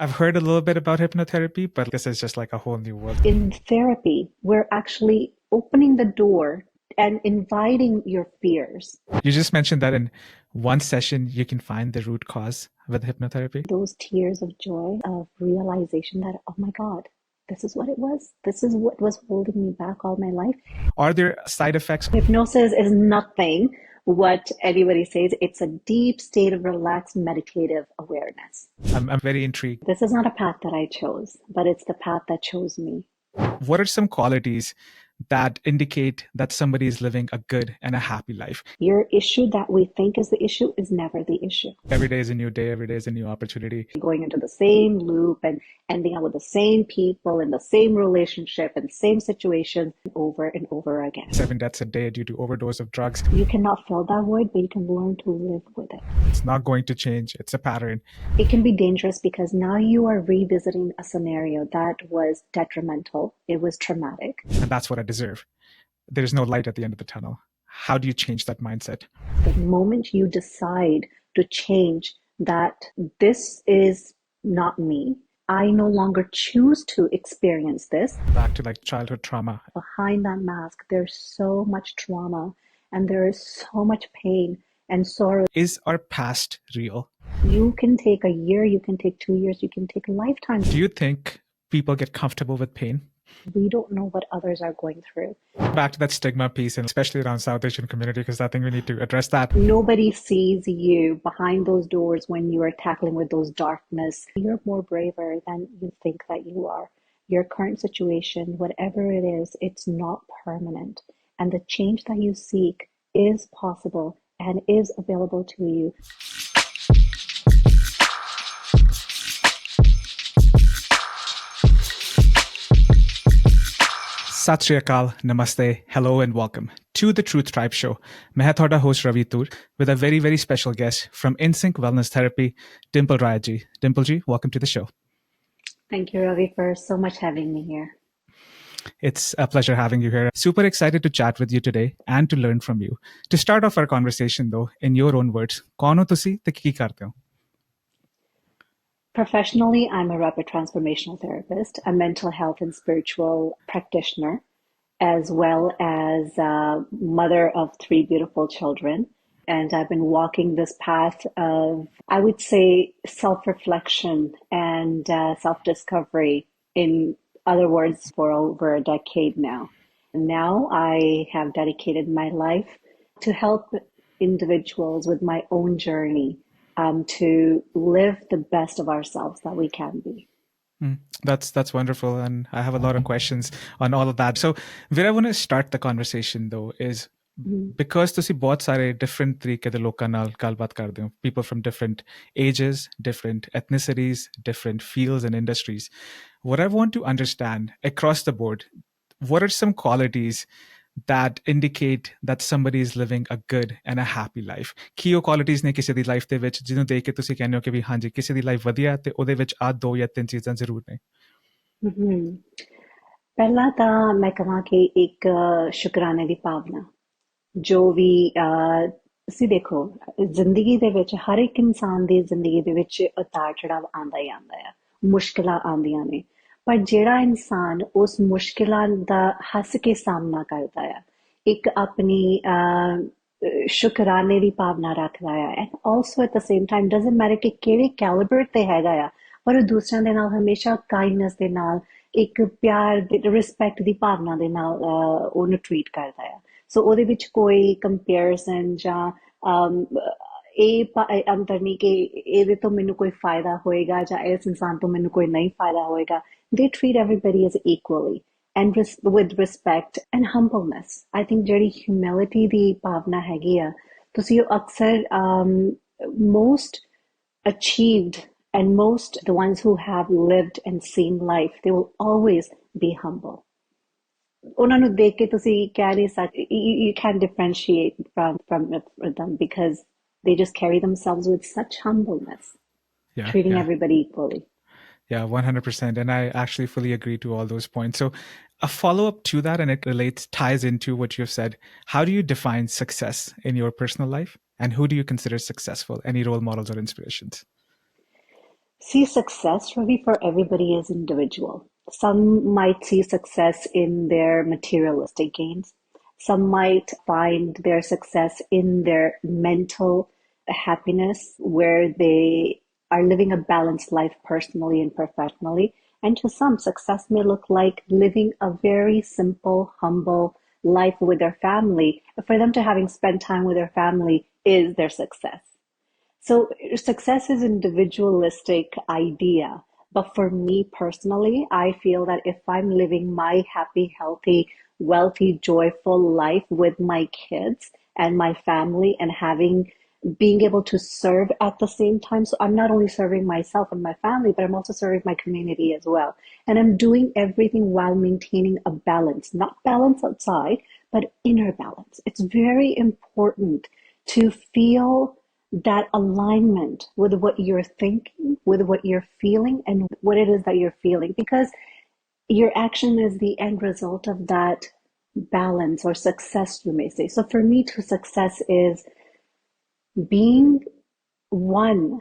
I've heard a little bit about hypnotherapy, but this is just like a whole new world. In therapy, we're actually opening the door and inviting your fears. You just mentioned that in one session, you can find the root cause with hypnotherapy. Those tears of joy, of realization that, oh my God, this is what it was. This is what was holding me back all my life. Are there side effects? Hypnosis is nothing what anybody says. It's a deep state of relaxed meditative awareness. I'm very intrigued. This is not a path that I chose, but it's the path that chose me. What are some qualities that indicate that somebody is living a good and a happy life? Your issue that we think is the issue is never the issue. Every day is a new day. Every day is a new opportunity. Going into the same loop and ending up with the same people in the same relationship and same situation over and over again. 7 deaths a day due to overdose of drugs. You cannot fill that void, but you can learn to live with it. It's not going to change. It's a pattern. It can be dangerous because now you are revisiting a scenario that was detrimental. It was traumatic. And that's what I deserve. There's no light at the end of the tunnel. How do you change that mindset? The moment you decide to change that this is not me, I no longer choose to experience this. Back to like childhood trauma. Behind that mask, there's so much trauma and there is so much pain and sorrow. Is our past real? You can take a year, you can take 2 years, you can take a lifetime. Do you think people get comfortable with pain? We don't know what others are going through. Back to that stigma piece, and especially around South Asian community, because I think we need to address that. Nobody sees you behind those doors when you are tackling with those darkness. You're more braver than you think that you are. Your current situation, whatever it is, it's not permanent. And the change that you seek is possible and is available to you. Sat Shri Akal, Namaste, hello and welcome to the Truth Tribe Show. मैं है ਤੁਹਾਡਾ host Ravi Toor with a very, very special guest from InSync Wellness Therapy, Dimple Rayat ji. Dimple ji, welcome to the show. Thank you, Ravi, for so much having me here. It's a pleasure having you here. Super excited to chat with you today and to learn from you. To start off our conversation though, in your own words, कौन हो तुसी ते की करते हो? Professionally, I'm a rapid transformational therapist, a mental health and spiritual practitioner, as well as a mother of 3 beautiful children. And I've been walking this path of, I would say, self-reflection and self-discovery, in other words, for over a decade now. And now I have dedicated my life to help individuals with my own journey to live the best of ourselves that we can be. That's wonderful. And I have a lot of questions on all of that. So where I want to start the conversation though is because ਤੁਸੀਂ ਬਹੁਤ ਸਾਰੇ different ਤਰੀਕੇ ਦੇ ਲੋਕਾਂ ਨਾਲ ਗੱਲਬਾਤ ਕਰਦੇ ਹੋ, people from different ages, different ethnicities, different fields and industries. What I want to understand across the board, what are some qualities that indicate that somebody is living a good and a happy life? ਕੀ ਉਹ qualities ਨੇ ਕਿਸੇ ਦੀ life ਦੇ ਵਿੱਚ ਜਿਹਨੂੰ ਦੇਖ ਕੇ ਤੁਸੀਂ ਕਹਿੰਦੇ ਹੋ ਕਿ ਵੀ ਹਾਂਜੀ ਕਿਸੇ ਦੀ ਲਾਈਫ ਵਧੀਆ ਤੇ ਉਹਦੇ ਵਿੱਚ ਆ 2 ਜਾਂ 3 ਚੀਜ਼ਾਂ ਜ਼ਰੂਰ ਨੇ? ਪਹਿਲਾਂ ਤਾਂ ਮੈਂ ਕਹਾਂ ਕਿ ਇੱਕ ਸ਼ੁਕਰਾਨੇ ਦੀ ਭਾਵਨਾ, ਜੋ ਵੀ ਤੁਸੀਂ ਦੇਖੋ ਜ਼ਿੰਦਗੀ ਦੇ ਵਿੱਚ ਹਰ ਇੱਕ ਇਨਸਾਨ ਦੀ ਜ਼ਿੰਦਗੀ ਦੇ ਵਿੱਚ ਉਤਾਰ ਚੜਾਵ ਆਉਂਦਾ ਹੀ ਆਉਂਦਾ ਆ, ਮੁਸ਼ਕਿਲਾਂ ਆਉਂਦੀਆਂ ਨੇ, ਪਰ ਜਿਹੜਾ ਇਨਸਾਨ ਉਸ ਮੁਸ਼ਕਿਲਾਂ ਦਾ ਹੱਸ ਕੇ ਸਾਹਮਣਾ ਕਰਦਾ ਆ, ਇੱਕ ਆਪਣੀ ਸ਼ੁਕਰਾਨੇ ਦੀ ਭਾਵਨਾ ਰੱਖਦਾ ਆ, and also at the same time doesn't matter ਕਿ ਕਿਹੜੇ ਕੈਲੀਬਰ ਤੇ ਹੈਗਾ ਆ, ਪਰ ਉਹ ਦੂਸਰਿਆਂ ਦੇ ਨਾਲ ਹਮੇਸ਼ਾ ਕਾਈਂਡਨੈਸ ਦੇ ਨਾਲ, ਇੱਕ ਪਿਆਰ ਰਿਸਪੈਕਟ ਦੀ ਭਾਵਨਾ ਦੇ ਨਾਲ ਉਹਨੂੰ ਟਰੀਟ ਕਰਦਾ ਆ। ਸੋ ਉਹਦੇ ਵਿੱਚ ਕੋਈ ਕੰਪੈਰੀਜ਼ਨ ਜਾਂ ਇਹ ਅੰਤਰ ਨਹੀਂ ਕਿ ਇਹਦੇ ਤੋਂ ਮੈਨੂੰ ਕੋਈ ਫਾਇਦਾ ਹੋਏਗਾ ਜਾਂ ਇਸ ਇਨਸਾਨ ਤੋਂ ਮੈਨੂੰ ਕੋਈ ਨਹੀਂ ਫਾਇਦਾ ਹੋਏਗਾ। They treat everybody as equally and with respect and humbleness. I think ਜਿਹੜੀ humility ਦੀ ਭਾਵਨਾ ਹੈਗੀ ਆ, ਤੁਸੀਂ ਉਹ ਅਕਸਰ most achieved and most the ones who have lived and seen life, they will always be humble. ਉਹਨਾਂ ਨੂੰ ਦੇਖ ਕੇ ਤੁਸੀਂ ਕਹਿ ਨਹੀਂ ਸਕਦੇ, you can't differentiate from them because they just carry themselves with such humbleness, treating everybody equally. Yeah, 100%. And I actually fully agree to all those points. So a follow-up to that, and it ties into what you've said. How do you define success in your personal life? And who do you consider successful? Any role models or inspirations? See, success, Ravi, for everybody is individual. Some might see success in their materialistic gains. Some might find their success in their mental happiness, where they are living a balanced life personally and professionally. And to some, success may look like living a very simple, humble life with their family. For them to having spent time with their family is their success. So success is an individualistic idea. But for me personally, I feel that if I'm living my happy, healthy, wealthy, joyful life with my kids and my family and being able to serve at the same time. So I'm not only serving myself and my family, but I'm also serving my community as well. And I'm doing everything while maintaining a balance, not balance outside, but inner balance. It's very important to feel that alignment with what you're thinking, with what you're feeling, and what it is that you're feeling, because your action is the end result of that balance or success, you may say. So for me, to success is being one,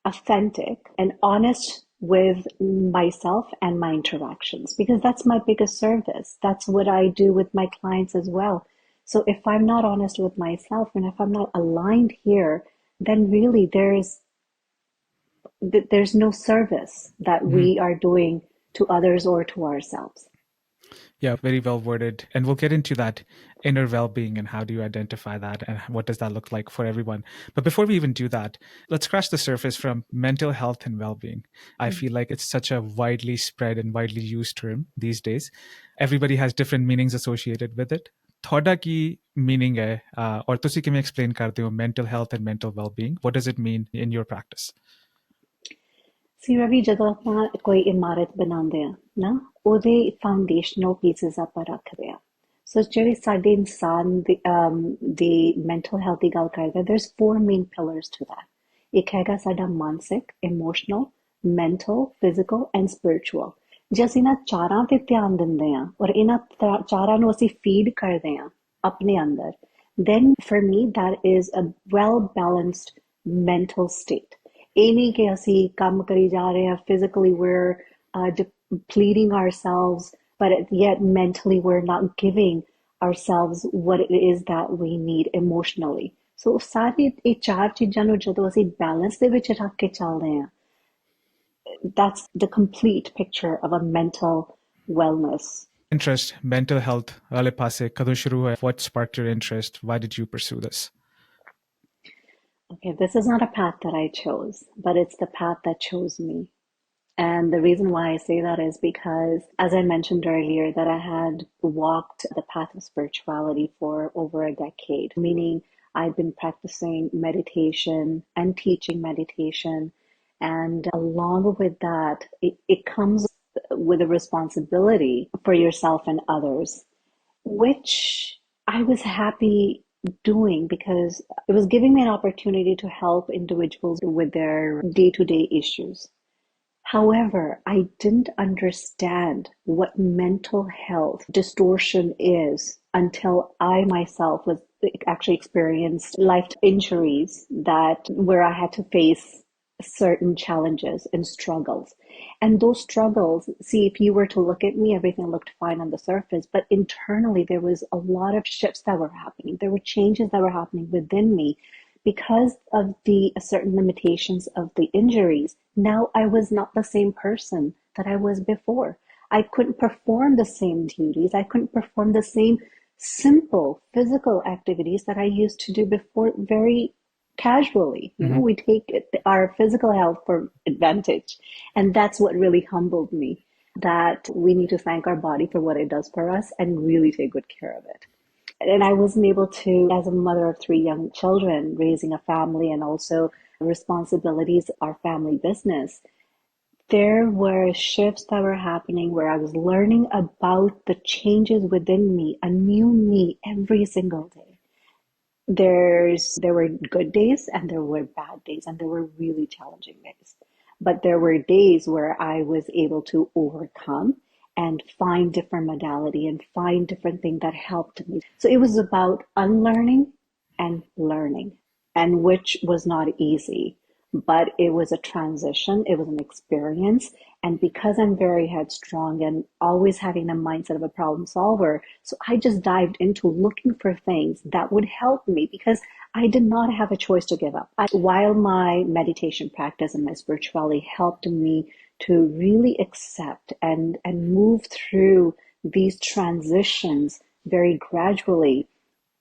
authentic and honest with myself and my interactions, because that's my biggest service. That's what I do with my clients as well. So if I'm not honest with myself and if I'm not aligned here, then really there's no service that we are doing to others or to ourselves. Yeah, very well worded. And we'll get into that inner well-being and how do you identify that and what does that look like for everyone. But before we even do that, let's scratch the surface from mental health and well-being. I feel like it's such a widely spread and widely used term these days. Everybody has different meanings associated with it. ਤੁਹਾਡਾ ਕੀ meaning ਹੈ ਔਰ ਤੁਸੀਂ ਕਿਵੇਂ explain ਕਰਦੇ ਹੋ mental health and mental well-being? What does it mean in your practice? See, Ravi, ਜਦੋਂ ਆਪਾਂ ਕੋਈ ਇਮਾਰਤ ਬਣਾਉਂਦੇ ਆ ਨਾ, ਉਹਦੇ ਫਾਊਂਡੇਸ਼ਨਲ ਪੀਸਸ ਆਪਾਂ ਰੱਖਦੇ ਆ। ਸੋ ਜਿਹੜੇ ਸਾਡੇ ਇਨਸਾਨ ਦੀ ਮੈਂਟਲ ਹੈਲਥ ਦੀ ਗੱਲ ਕਰਦੇ ਆ, there's four main pillars to that. ਇੱਕ ਹੈਗਾ ਸਾਡਾ ਮਾਨਸਿਕ, emotional, mental, physical and spiritual. ਜੇ ਅਸੀਂ ਇਹਨਾਂ ਚਾਰਾਂ ਤੇ ਧਿਆਨ ਦਿੰਦੇ ਆ ਔਰ ਇਹਨਾਂ ਚਾਰਾਂ ਨੂੰ ਅਸੀਂ ਫੀਡ ਕਰਦੇ ਆ ਆਪਣੇ ਅੰਦਰ, then for me that is a well balanced mental state. ਇਹ ਨਹੀਂ ਕਿ ਅਸੀਂ ਕੰਮ ਕਰੀ ਜਾ ਰਹੇ ਹਾਂ, physically we're depleting ourselves, but yet mentally we're not giving ourselves what it is that we need emotionally. So ਸਾਰੀ ਇਹ ਚਾਰ ਚੀਜ਼ਾਂ ਨੂੰ ਜਦੋਂ ਅਸੀਂ balance ਦੇ ਵਿੱਚ ਰੱਖ ਕੇ ਚੱਲਦੇ ਹਾਂ, that's the complete picture of a mental wellness. Interest, mental health, wale paase kado shuru hoya? What sparked your interest? Why did you pursue this? Okay, this is not a path that I chose, but it's the path that chose me. And the reason why I say that is because, as I mentioned earlier, that I had walked the path of spirituality for over a decade, meaning I've been practicing meditation and teaching meditation. And along with that, it comes with a responsibility for yourself and others, which I was happy doing because it was giving me an opportunity to help individuals with their day-to-day issues. However, I didn't understand what mental health distortion is until I myself was actually experienced life injuries where I had to face certain challenges and struggles. And those struggles, see, if you were to look at me, everything looked fine on the surface, but internally there was a lot of shifts that were happening. There were changes that were happening within me because of the certain limitations of the injuries. Now I was not the same person that I was before. I couldn't perform the same duties. I couldn't perform the same simple physical activities that I used to do before very casually. You know, we take our physical health for advantage. And that's what really humbled me, that we need to thank our body for what it does for us and really take good care of it. And I wasn't able to, as a mother of 3 young children, raising a family and also responsibilities, our family business, there were shifts that were happening where I was learning about the changes within me, a new me every single day. There were good days and there were bad days and there were really challenging days. But there were days where I was able to overcome and find different modality and find different things that helped me. So it was about unlearning and learning, and which was not easy. but it was a transition. It was an experience. And because I'm very headstrong and always having the mindset of a problem solver, so I just dived into looking for things that would help me because I did not have a choice to give up. While my meditation practice and my spirituality helped me to really accept and move through these transitions very gradually,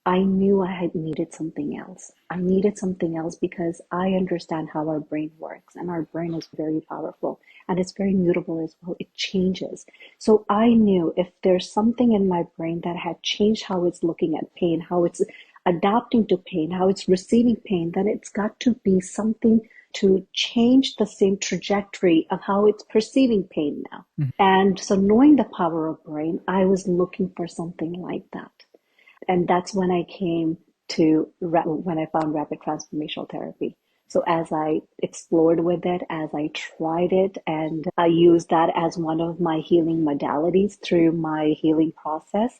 I knew I had needed something else. I needed something else because I understand how our brain works, and our brain is very powerful and it's very mutable as well. It changes. So I knew if there's something in my brain that had changed how it's looking at pain, how it's adapting to pain, how it's receiving pain, then it's got to be something to change the same trajectory of how it's perceiving pain now. And so knowing the power of brain, I was looking for something like that. And that's when I came to, when I found rapid transformational therapy. So as I explored with it, as I tried it, and I used that as one of my healing modalities through my healing process,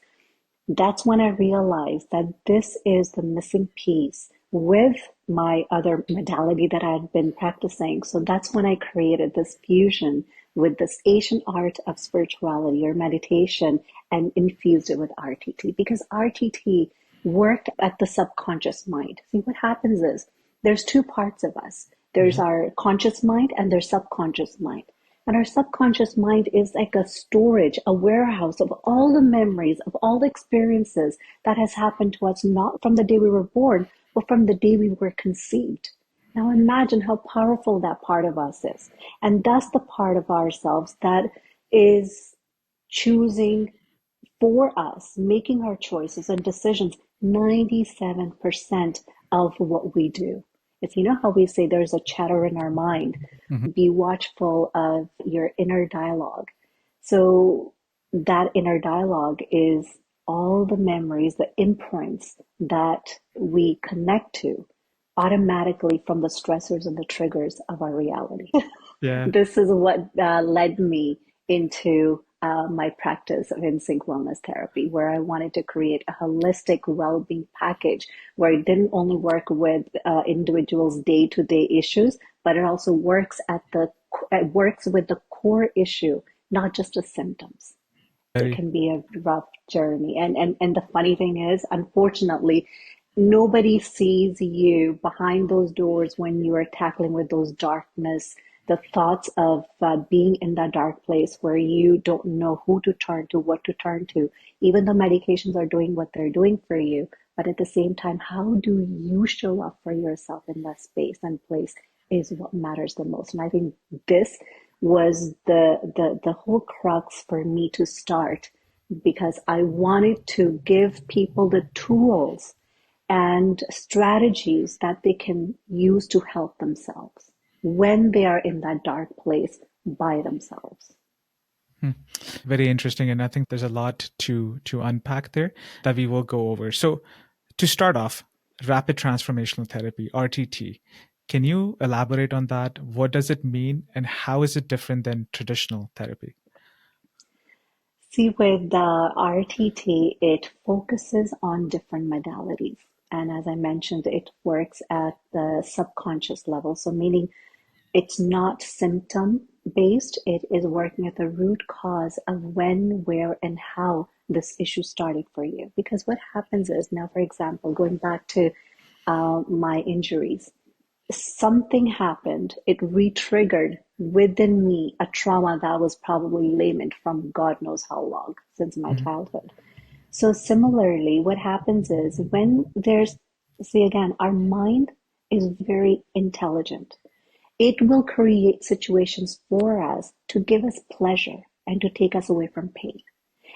that's when I realized that this is the missing piece with my other modality that I had been practicing. So that's when I created this fusion with this Asian art of spirituality or meditation and infused it with RTT, because RTT worked at the subconscious mind. See, what happens is there's two parts of us. There's our conscious mind and there's subconscious mind. And our subconscious mind is like a storage, a warehouse of all the memories, of all the experiences that has happened to us, not from the day we were born, but from the day we were conceived. Now imagine how powerful that part of us is. And that's the part of ourselves that is choosing for us, making our choices and decisions 97% of what we do. It's, you know how we say there's a chatter in our mind. Be watchful of your inner dialogue. So that inner dialogue is all the memories, the imprints that we connect to automatically from the stressors and the triggers of our reality. Yeah. This is what led me into my practice of in-sync wellness therapy, where I wanted to create a holistic well-being package where it didn't only work with individuals' day-to-day issues, but it also works it works with the core issue, not just the symptoms. It can be a rough journey. And the funny thing is, unfortunately, nobody sees you behind those doors when you are tackling with those darkness, the thoughts of being in that dark place where you don't know who to turn to, what to turn to. Even the medications are doing what they're doing for you, but at the same time, how do you show up for yourself in that space and place is what matters the most. And I think this was the whole crux for me to start, because I wanted to give people the tools and strategies that they can use to help themselves when they are in that dark place by themselves. Very interesting. And I think there's a lot to unpack there that we will go over. So to start off, rapid transformational therapy, RTT. Can you elaborate on that? What does it mean and how is it different than traditional therapy? See, with the RTT, it focuses on different modalities. And as I mentioned, it works at the subconscious level. So meaning it's not symptom based. It is working at the root cause of when, where, and how this issue started for you. Because what happens is, now, for example, going back to my injuries, something happened. It re-triggered within me a trauma that was probably latent from God knows how long, since my childhood. So similarly, what happens is when see again, our mind is very intelligent. It will create situations for us to give us pleasure and to take us away from pain.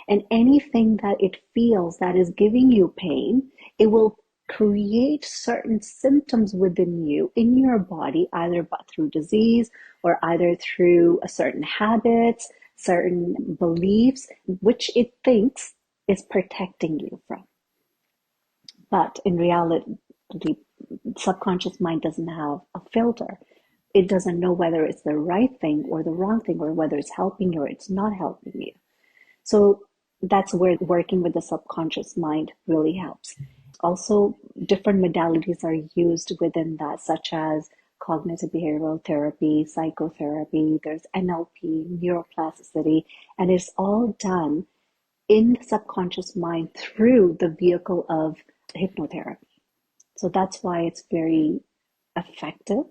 And anything that it feels that is giving you pain, it will create certain symptoms within you, in your body, either through disease or either through certain habits, certain beliefs, which it thinks is protecting you from. But in reality, the subconscious mind doesn't have a filter. It doesn't know whether it's the right thing or the wrong thing, or whether it's helping you or it's not helping you. So that's where working with the subconscious mind really helps. Also, different modalities are used within that, such as cognitive behavioral therapy, psychotherapy, there's NLP, neuroplasticity, and it's all done in the subconscious mind through the vehicle of hypnotherapy. So that's why it's very effective,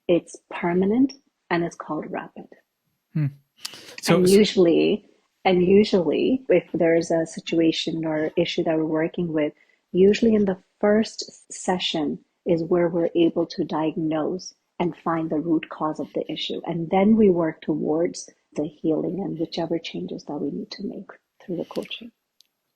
it's permanent, and it's called rapid. And usually, if there's a situation or issue that we're working with, usually in the first session is where we're able to diagnose and find the root cause of the issue. And then we work towards the healing and whichever changes that we need to make through the coaching.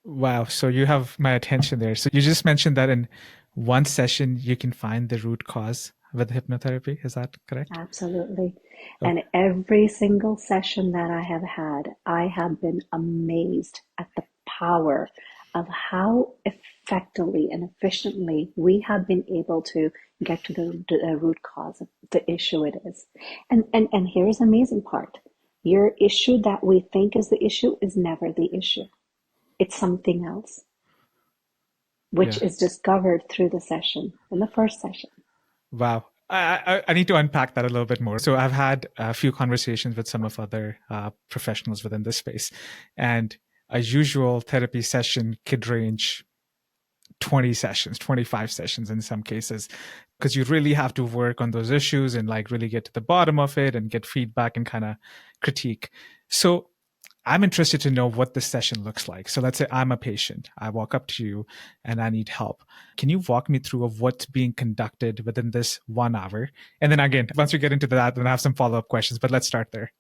Wow. So you have my attention there. So you just mentioned that in one session, you can find the root cause with hypnotherapy. Is that correct? Absolutely. Oh. And every single session that I have had, I have been amazed at the power of how effectively and efficiently we have been able to get to the root cause of the issue it is. And here's the amazing part. Your issue that we think is the issue is never the issue. It's something else, which is discovered through the session, in the first session. Wow. I need to unpack that a little bit more. So I've had a few conversations with some of other professionals within this space, and a usual therapy session could range 20 sessions, 25 sessions in some cases, because you really have to work on those issues and like really get to the bottom of it and get feedback and kind of critique. So I'm interested to know what the session looks like. So let's say I'm a patient. I walk up to you and I need help. Can you walk me through of what's being conducted within this 1 hour? And then again, once we get into that, then I have some follow-up questions, but let's start there.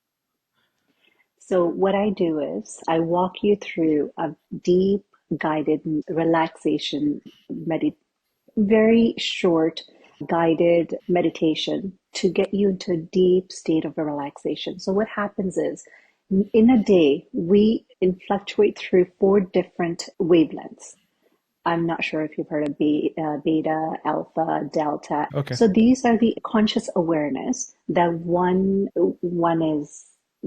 So what I do is I walk you through a deep guided relaxation, very short guided meditation to get you into a deep state of relaxation. So what happens is, in a day, we fluctuate through 4 different wavelengths. I'm not sure if you've heard of beta, alpha, delta. Okay. So these are the conscious awareness that one is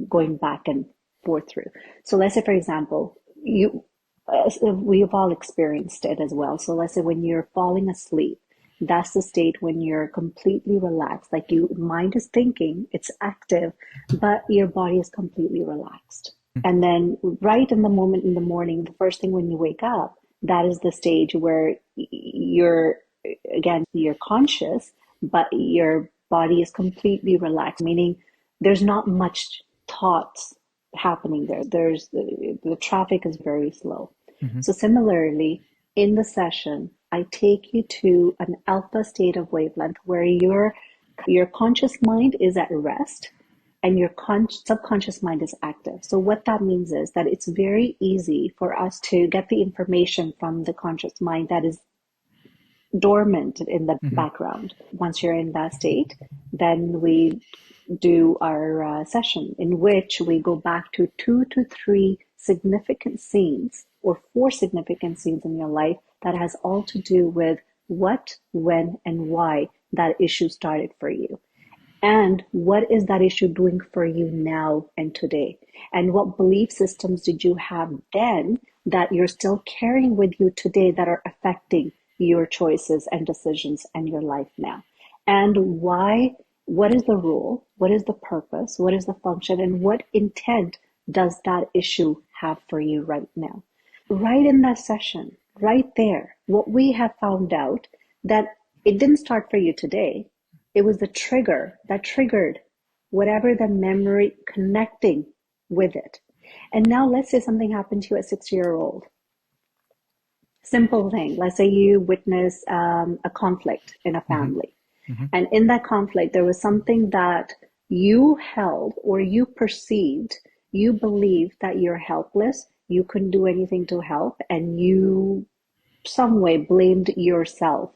going back and forth through. So let's say, for example, we've all experienced it as well. So let's say when you're falling asleep, that's the state when you're completely relaxed. Like your mind is thinking, it's active, but your body is completely relaxed. And then right in the moment in the morning, the first thing when you wake up, that is the stage where you're conscious, but your body is completely relaxed, meaning there's not much thoughts happening there. The traffic is very slow. Mm-hmm. So similarly, in the session, I take you to an alpha state of wavelength where your conscious mind is at rest and your subconscious mind is active. So what that means is that it's very easy for us to get the information from the conscious mind that is dormant in the background. Once you're in that state, then we do our session in which we go back to 2 to 3 significant scenes or 4 significant scenes in your life that has all to do with what, when, and why that issue started for you. And what is that issue doing for you now and today? And what belief systems did you have then that you're still carrying with you today that are affecting your choices and decisions and your life now? And why? What is the role? What is the purpose? What is the function? And what intent does that issue have for you right now? Right in that session, right there, what we have found out that it didn't start for you today. It was the trigger that triggered whatever the memory connecting with it. And now let's say something happened to you at 6-year-old. Simple thing. Let's say you witness a conflict in a family. Mm-hmm. And in that conflict, there was something that you held or you perceived, you believed that you're helpless, you couldn't do anything to help, and you some way blamed yourself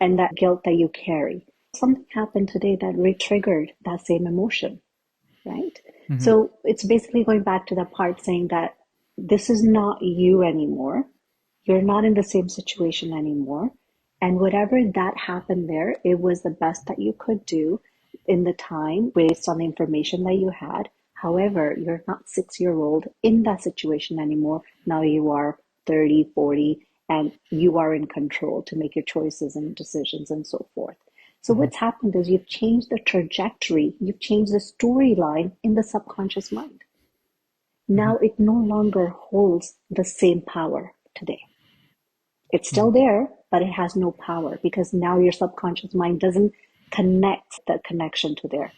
and that guilt that you carry. Something happened today that re-triggered that same emotion, right? Mm-hmm. So it's basically going back to the part saying that this is not you anymore. You're not in the same situation anymore. And whatever that happened there, it was the best that you could do in the time based on the information that you had. However, you're not 6-year-old in that situation anymore. Now you are 30, 40, and you are in control to make your choices and decisions and so forth. So what's happened is you've changed the trajectory, you've changed the storyline in the subconscious mind. Now it no longer holds the same power today. It's still there, but it has no power because now your subconscious mind doesn't connect that connection to there.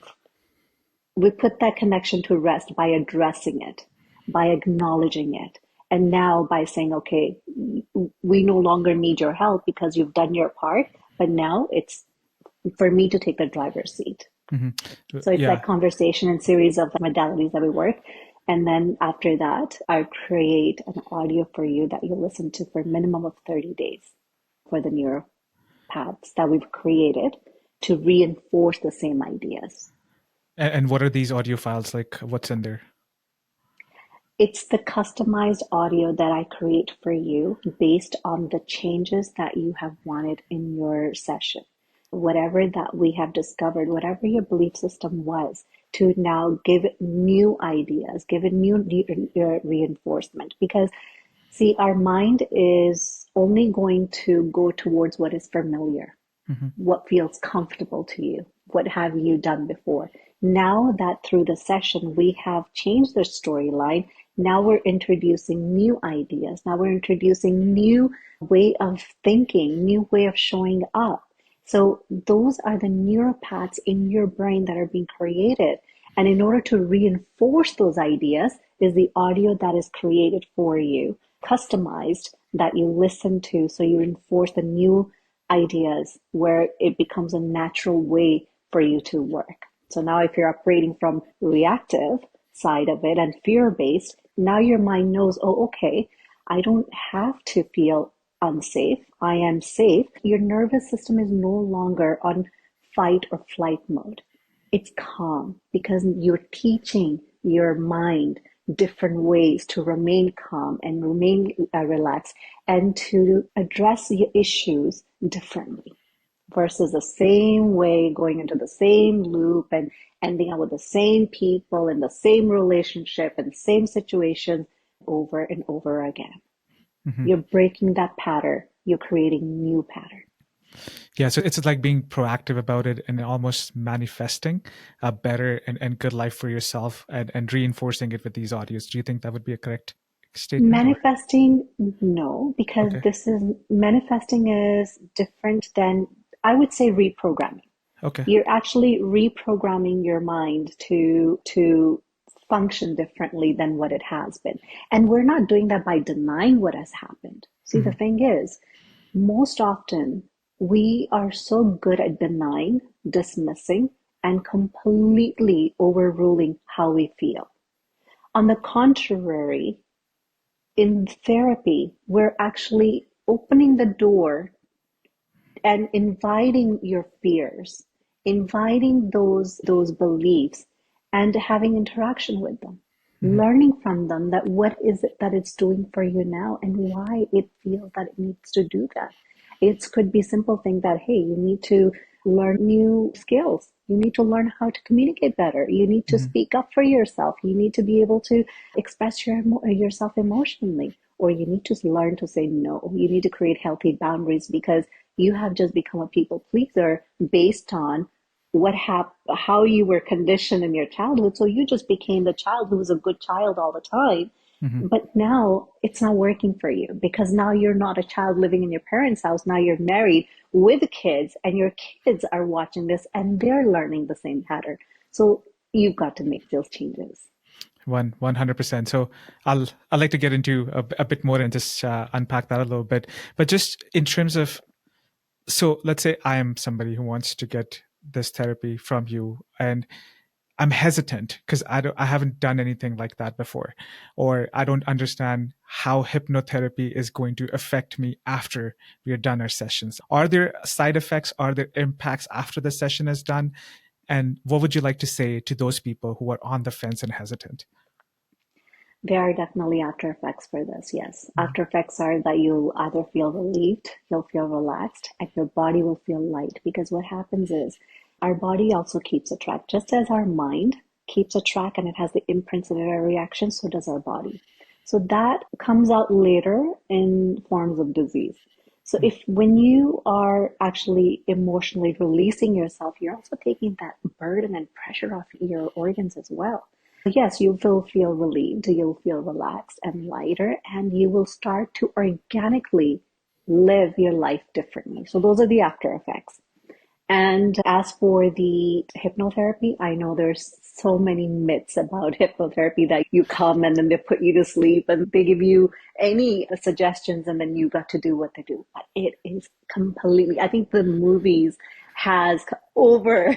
We put that connection to rest by addressing it, by acknowledging it. And now by saying, okay, we no longer need your help because you've done your part, but now it's for me to take the driver's seat. So it's like conversation and series of modalities that we work. And then after that, I create an audio for you that you listen to for a minimum of 30 days for the neural paths that we've created to reinforce the same ideas. And what are these audio files like? What's in there? It's the customized audio that I create for you based on the changes that you have wanted in your session. Whatever that we have discovered, whatever your belief system was, to now give it new ideas, give it new reinforcement. Because, see, our mind is only going to go towards what is familiar, what feels comfortable to you, what have you done before. Now that through the session we have changed the storyline, now we're introducing new ideas. Now we're introducing new way of thinking, new way of showing up. So those are the neural paths in your brain that are being created. And in order to reinforce those ideas is the audio that is created for you, customized, that you listen to. So you reinforce the new ideas where it becomes a natural way for you to work. So now if you're operating from reactive side of it and fear-based, now your mind knows, oh, okay, I don't have to feel unsafe. I am safe. Your nervous system is no longer on fight or flight mode. It's calm because you're teaching your mind different ways to remain calm and remain relaxed and to address your issues differently versus the same way, going into the same loop and ending up with the same people in the same relationship and same situation over and over again. You're breaking that pattern. You're creating new pattern. Yeah, so it's like being proactive about it and almost manifesting a better and good life for yourself and reinforcing it with these audios. Do you think that would be a correct statement? Manifesting, no, because manifesting is different than, I would say, reprogramming. Okay. You're actually reprogramming your mind to function differently than what it has been. And we're not doing that by denying what has happened. See, the thing is, most often we are so good at denying, dismissing, and completely overruling how we feel. On the contrary, in therapy, we're actually opening the door and inviting your fears, inviting those beliefs and having interaction with them, learning from them that what is it that it's doing for you now and why it feels that it needs to do that. It could be simple thing that, hey, you need to learn new skills. You need to learn how to communicate better. You need to speak up for yourself. You need to be able to express yourself emotionally, or you need to learn to say no. You need to create healthy boundaries because you have just become a people pleaser based on how you were conditioned in your childhood. So you just became the child who was a good child all the time. But now it's not working for you because now you're not a child living in your parents' house. Now you're married with kids and your kids are watching this and they're learning the same pattern. So you've got to make those changes. 100%. So I'd like to get into a bit more and just unpack that a little bit. But just in terms of, so let's say I am somebody who wants to get this therapy from you and I'm hesitant because I haven't done anything like that before, or I don't understand how hypnotherapy is going to affect me after we're done our sessions. Are there side effects? Are there impacts after the session is done? And what would you like to say to those people who are on the fence and hesitant? There are definitely after effects for this, yes. After effects are that you'll either feel relieved, you'll feel relaxed, and your body will feel light. Because what happens is our body also keeps a track. Just as our mind keeps a track and it has the imprints of every reaction, so does our body. So that comes out later in forms of disease. So if when you are actually emotionally releasing yourself, you're also taking that burden and pressure off your organs as well. Yes, you will feel relieved, you'll feel relaxed and lighter, and you will start to organically live your life differently. So those are the after effects. And as for the hypnotherapy, I know there's so many myths about hypnotherapy that you come and then they put you to sleep and they give you any suggestions and then you got to do what they do. But it is completely, I think the movies has over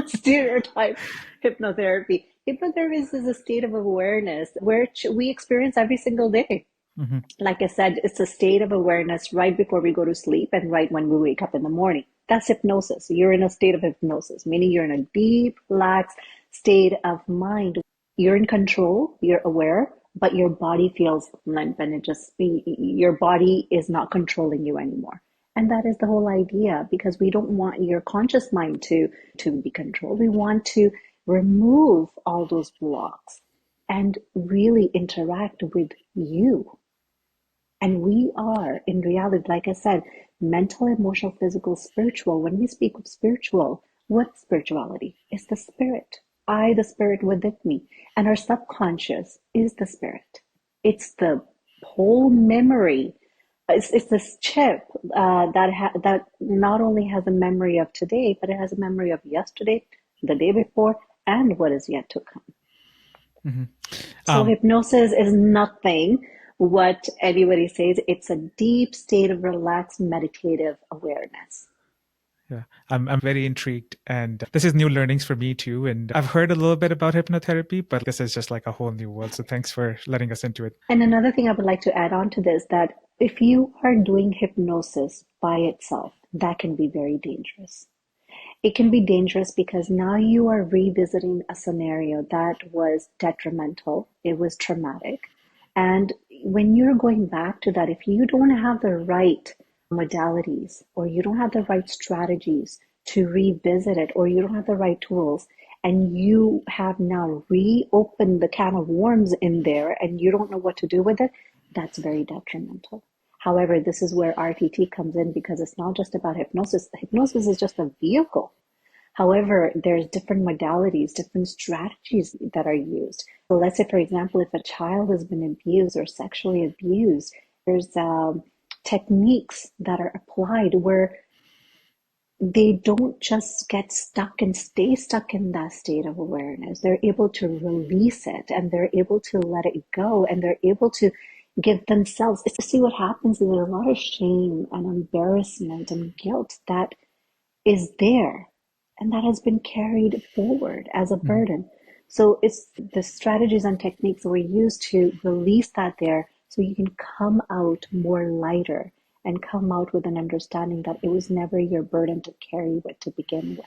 stereotyped hypnotherapy. Hypnotherapy is a state of awareness which we experience every single day. Mm-hmm. Like I said, it's a state of awareness right before we go to sleep and right when we wake up in the morning. That's hypnosis. You're in a state of hypnosis, meaning you're in a deep, relaxed state of mind. You're in control, you're aware, but your body feels limp and your body is not controlling you anymore. And that is the whole idea, because we don't want your conscious mind to be controlled. We want to remove all those blocks and really interact with you. And we are, in reality, like I said, mental, emotional, physical, spiritual. When we speak of spiritual, what spirituality? It's the spirit. The spirit within me. And our subconscious is the spirit. It's the whole memory. It's this chip that not only has a memory of today, but it has a memory of yesterday, the day before, and what is yet to come. Mm-hmm. So hypnosis is nothing what anybody says. It's a deep state of relaxed meditative awareness. Yeah, I'm very intrigued, and this is new learnings for me too. And I've heard a little bit about hypnotherapy, but this is just like a whole new world. So thanks for letting us into it. And another thing I would like to add on to this, that if you are doing hypnosis by itself, that can be very dangerous. It can be dangerous because now you are revisiting a scenario that was detrimental, it was traumatic. And when you're going back to that, if you don't have the right modalities or you don't have the right strategies to revisit it, or you don't have the right tools, and you have now reopened the can of worms in there and you don't know what to do with it, that's very detrimental. However, this is where RTT comes in, because it's not just about hypnosis. Hypnosis is just a vehicle. However, there's different modalities, different strategies that are used. So let's say, for example, if a child has been abused or sexually abused, there's techniques that are applied where they don't just get stuck and stay stuck in that state of awareness. They're able to release it and they're able to let it go, and they're able to give themselves. See, what happens is there's a lot of shame and embarrassment and guilt that is there, and that has been carried forward as a burden. So it's the strategies and techniques that we use to release that there, so you can come out more lighter and come out with an understanding that it was never your burden to carry with to begin with.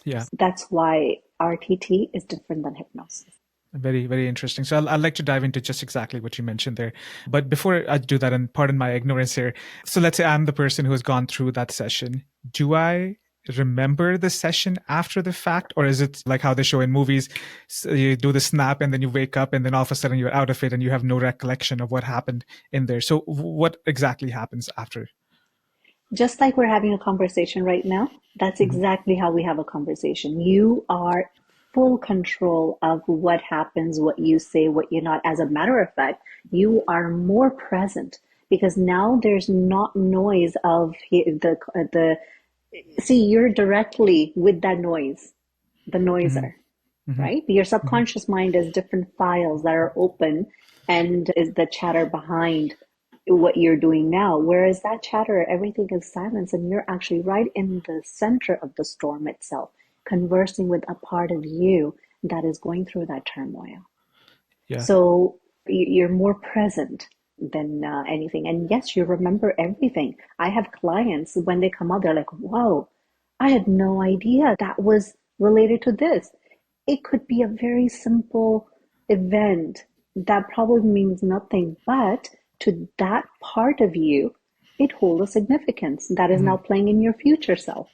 Yeah. That's why RTT is different than hypnosis. Very, very interesting. So I'd like to dive into just exactly what you mentioned there. But before I do that, and pardon my ignorance here, so let's say I'm the person who has gone through that session. Do I remember the session after the fact? Or is it like how they show in movies, so you do the snap and then you wake up and then all of a sudden you're out of it and you have no recollection of what happened in there? So what exactly happens after? Just like we're having a conversation right now, that's exactly how we have a conversation. You are full control of what happens, what you say, what you're not. As a matter of fact, you are more present, because now there's not noise of see, you're directly with that noise, the noiser, right? Your subconscious mind is different files that are open and is the chatter behind what you're doing now. Whereas that chatter, everything is silence, and you're actually right in the center of the storm itself, conversing with a part of you that is going through that turmoil. Yeah. So you're more present than anything. And yes, you remember everything. I have clients, when they come out, they're like, whoa, I had no idea that was related to this. It could be a very simple event that probably means nothing, but to that part of you, it holds a significance that is now playing in your future self.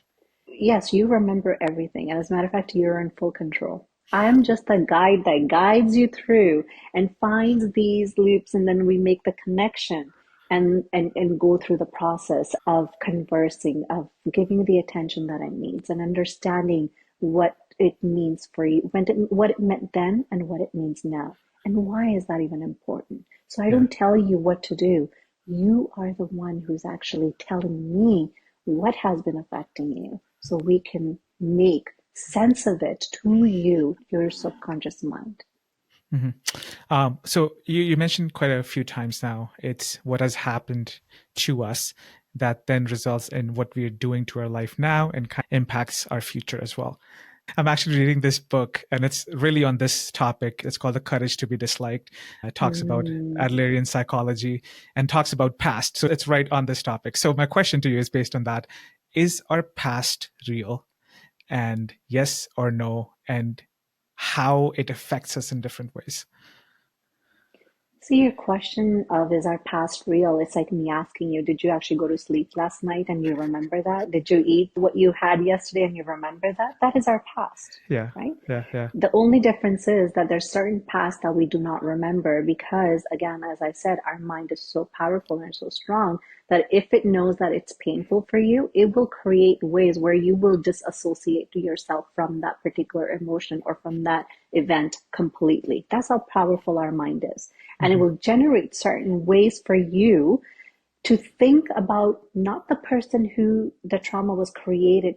Yes, you remember everything. And as a matter of fact, you're in full control. I am just a guide that guides you through and finds these loops, and then we make the connection. and go through the process of conversing, of giving the attention that it needs, and understanding what it means for you, what it meant then and what it means now. And why is that even important? So I don't tell you what to do. You are the one who's actually telling me what has been affecting you, so we can make sense of it to you, your subconscious mind. So you mentioned quite a few times now, it's what has happened to us that then results in what we're doing to our life now and kind of impacts our future as well. I'm actually reading this book and it's really on this topic. It's called The Courage to be Disliked. It talks about Adlerian psychology and talks about past. So it's right on this topic. So my question to you is based on that. Is our past real? And yes or no? And how it affects us in different ways? See, your question of is our past real? It's like me asking you, did you actually go to sleep last night and you remember that? Did you eat what you had yesterday and you remember that? That is our past, Yeah. right? Yeah. The only difference is that there's certain past that we do not remember because, again, as I said, our mind is so powerful and so strong that if it knows that it's painful for you, it will create ways where you will disassociate yourself from that particular emotion or from that event completely. That's how powerful our mind is. And it will generate certain ways for you to think about not the person who the trauma was created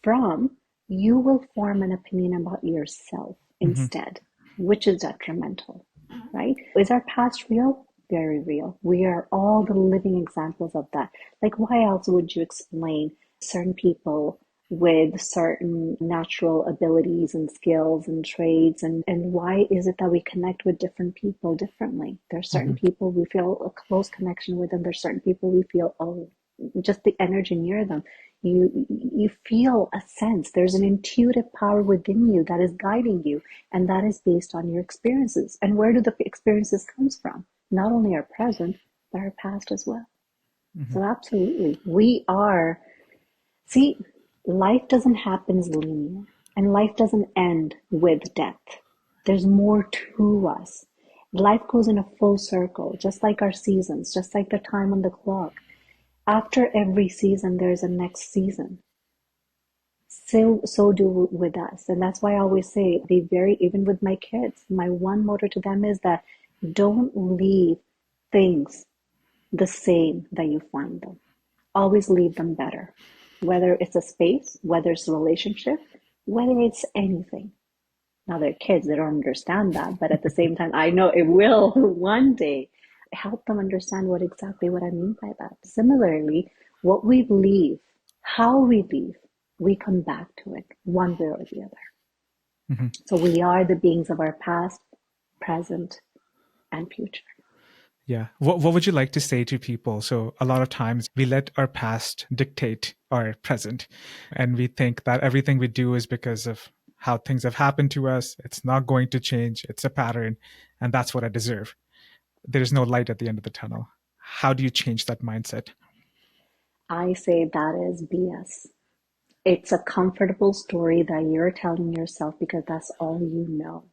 from. You will form an opinion about yourself instead, which is detrimental, right? Is our past real? Very real. We are all the living examples of that. Like, why else would you explain certain people with certain natural abilities and skills and trades, and why is it that we connect with different people differently? There's certain people we feel a close connection with, and there's certain people we feel, oh, just the energy near them. You feel a sense. There's an intuitive power within you that is guiding you, and that is based on your experiences. And where do the experiences comes from? Not only our present, but our past as well. So absolutely, we are. See, life doesn't happen linear, and life doesn't end with death. There's more to us. Life goes in a full circle, just like our seasons, just like the time on the clock. After every season, there's a next season. So do with us. And that's why I always say, even with my kids, my one motto to them is that don't leave things the same that you find them. Always leave them better. Whether it's a space, whether it's a relationship, whether it's anything. Now they're kids, they don't understand that, but at the same time, I know it will one day help them understand what I mean by that. Similarly, what we leave, how we leave, we come back to it one way or the other. So we are the beings of our past, present, and future. Yeah. What would you like to say to people? So a lot of times we let our past dictate our present, and we think that everything we do is because of how things have happened to us. It's not going to change. It's a pattern, and that's what I deserve. There's no light at the end of the tunnel. How do you change that mindset? I say that is BS. It's a comfortable story that you're telling yourself because that's all you know.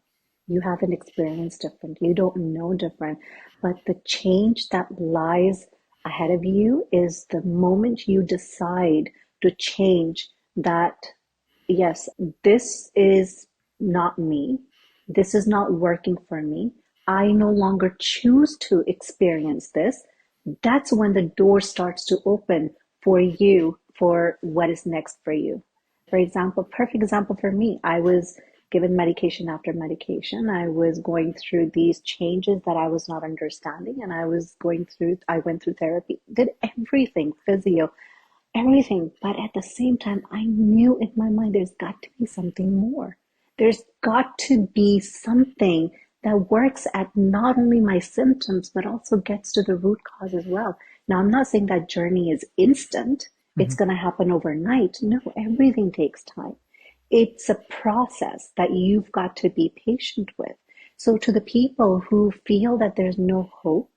You haven't experienced different. You don't know different. But the change that lies ahead of you is the moment you decide to change that, yes, this is not me. This is not working for me. I no longer choose to experience this. That's when the door starts to open for you for what is next for you. For example, perfect example for me, I was given medication after medication. I was going through these changes that I was not understanding, and I went through therapy, did everything, physio, everything. But at the same time, I knew in my mind there's got to be something more. There's got to be something that works at not only my symptoms, but also gets to the root cause as well. Now, I'm not saying that journey is instant. It's going to happen overnight. No, everything takes time. It's a process that you've got to be patient with. So to the people who feel that there's no hope,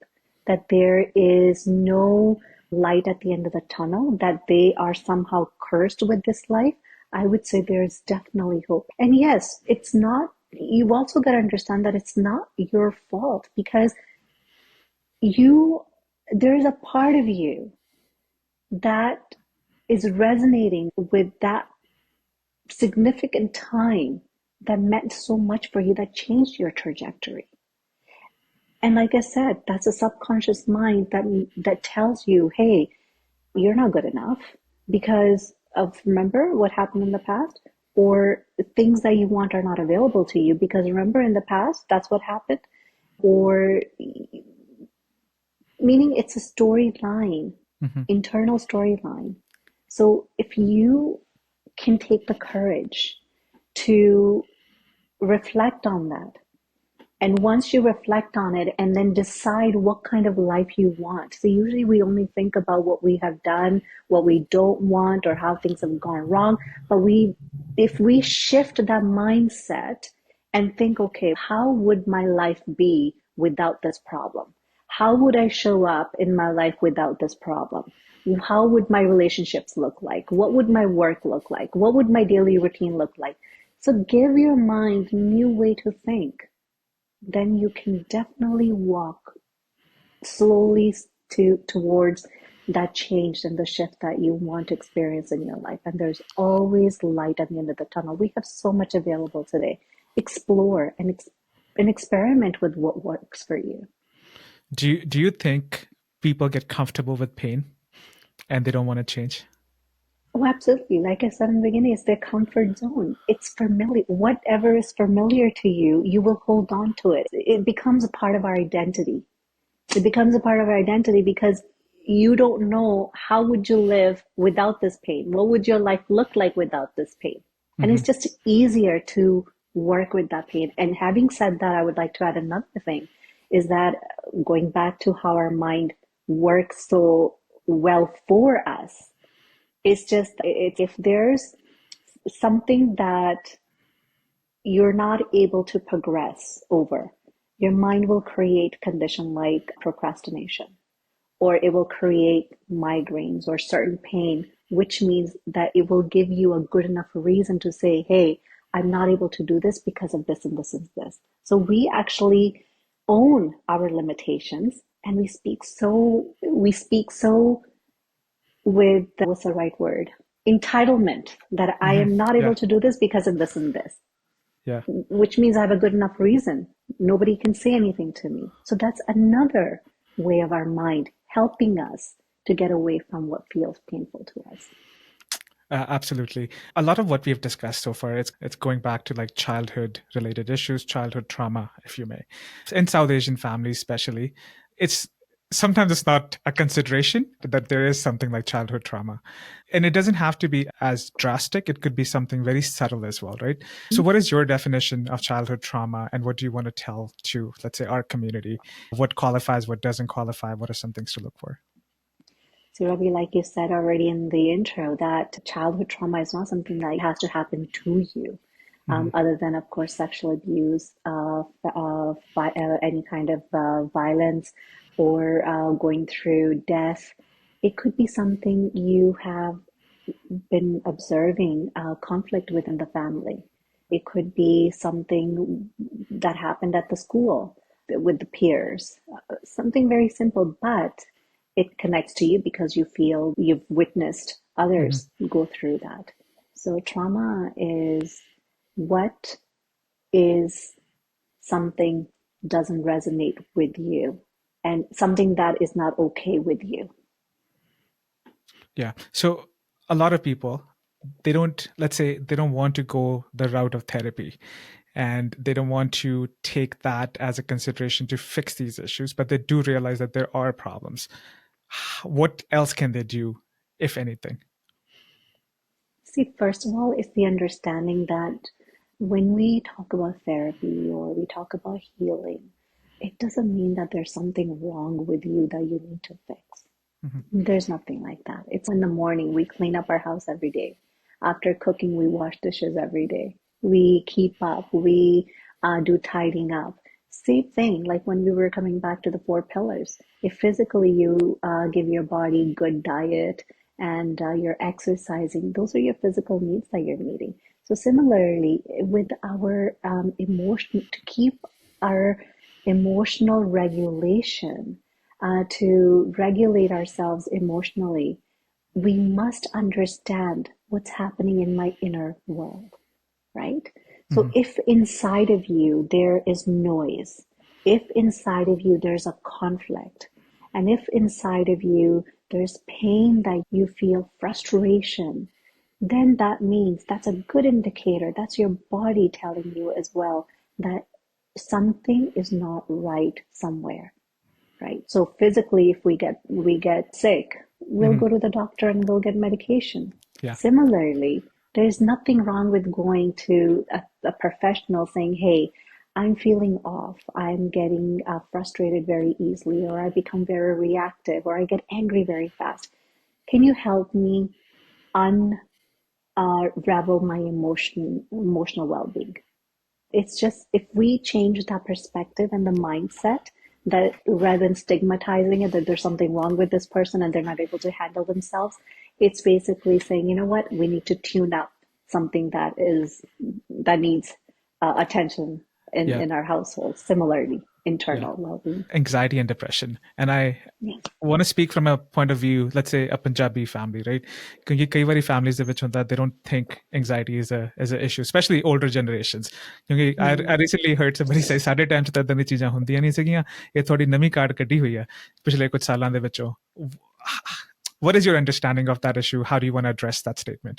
that there is no light at the end of the tunnel, that they are somehow cursed with this life, I would say there's definitely hope. And yes, you've also got to understand that it's not your fault, because you there is a part of you that is resonating with that significant time that meant so much for you, that changed your trajectory. And like I said, that's a subconscious mind that tells you, hey, you're not good enough because of, remember what happened in the past, or things that you want are not available to you because remember in the past that's what happened, or meaning it's a storyline, internal storyline. So if you can take the courage to reflect on that, and once you reflect on it and then decide what kind of life you want. So usually we only think about what we have done, what we don't want, or how things have gone wrong. But if we shift that mindset and think, okay, how would my life be without this problem? How would I show up in my life without this problem? How would my relationships look like? What would my work look like? What would my daily routine look like? So give your mind a new way to think. Then you can definitely walk slowly towards that change and the shift that you want to experience in your life. And there's always light at the end of the tunnel. We have so much available today. Explore and experiment with what works for you. Do you think people get comfortable with pain and they don't want to change? Oh, absolutely. Like I said in the beginning, it's their comfort zone. It's familiar. Whatever is familiar to you, you will hold on to it. It becomes a part of our identity. It becomes a part of our identity because you don't know how would you live without this pain? What would your life look like without this pain? And it's just easier to work with that pain. And having said that, I would like to add another thing is that going back to how our mind works so well for us, it's just if there's something that you're not able to progress over, your mind will create condition like procrastination, or it will create migraines or certain pain, which means that it will give you a good enough reason to say, hey, I'm not able to do this because of this and this and this. So we actually own our limitations, and we speak so with, what's the right word? Entitlement, that I am not Yeah. able to do this because of this and this, Yeah. which means I have a good enough reason. Nobody can say anything to me. So that's another way of our mind helping us to get away from what feels painful to us. Absolutely. A lot of what we've discussed so far, it's going back to like childhood related issues, childhood trauma, if you may. In South Asian families, especially, it's sometimes it's not a consideration that there is something like childhood trauma. And it doesn't have to be as drastic. It could be something very subtle as well, right? So what is your definition of childhood trauma, and what do you want to tell to, let's say, our community? What qualifies, what doesn't qualify? What are some things to look for? So, Ravi, like you said already in the intro, that childhood trauma is not something that has to happen to you, other than, of course, sexual abuse, any kind of violence, or going through death. It could be something you have been observing conflict within the family. It could be something that happened at the school with the peers, something very simple, but it connects to you because you feel you've witnessed others go through that. So, trauma is what is something doesn't resonate with you and something that is not okay with you. Yeah. So a lot of people, they don't, let's say, they don't want to go the route of therapy, and they don't want to take that as a consideration to fix these issues, but they do realize that there are problems. What else can they do, if anything? See, first of all, it's the understanding that when we talk about therapy or we talk about healing, it doesn't mean that there's something wrong with you that you need to fix. There's nothing like that. It's in the morning, we clean up our house every day. After cooking, we wash dishes every day. We keep up, we do tidying up. Same thing, like when we were coming back to the four pillars. If physically you give your body good diet and you're exercising, those are your physical needs that you're meeting. So similarly, with our emotion, to keep our emotional regulation, to regulate ourselves emotionally, we must understand what's happening in my inner world, right? So if inside of you there is noise, if inside of you there's a conflict, and if inside of you there's pain, that you feel frustration, then that means that's a good indicator. That's your body telling you as well that something is not right somewhere, right? So physically, if we get sick, we'll go to the doctor and we'll get medication. Yeah. Similarly, there's nothing wrong with going to a professional saying, hey, I'm feeling off, I'm getting frustrated very easily, or I become very reactive, or I get angry very fast. Can you help me unravel my emotional well-being? It's just, if we change that perspective and the mindset, that rather than stigmatizing it, that there's something wrong with this person and they're not able to handle themselves, it's basically saying, you know what, we need to tune up something that needs attention in our household. Similarly, internal well-being. Anxiety and depression. And I Yes. want to speak from a point of view, let's say a Punjabi family, right? Because ਕਈ ਵਾਰੀ families ਦੇ ਵਿੱਚ ਹੁੰਦਾ, they don't think anxiety is an issue, especially older generations. ਕਿਉਂਕਿ I recently heard somebody say ਸਾਡੇ time 'ਚ ਤਾਂ ਇਦਾਂ ਦੀ ਚੀਜ਼ਾਂ ਹੁੰਦੀਆਂ ਨਹੀਂ ਸੀਗੀਆਂ, ਇਹ ਥੋੜੀ ਨਵੀਂ ਕਾਢ ਕੱਢੀ ਹੋਈ ਹੈ ਪਿਛਲੇ ਕੁਝ ਸਾਲਾਂ ਦੇ ਵਿੱਚੋਂ. What is your understanding of that issue? How do you want to address that statement?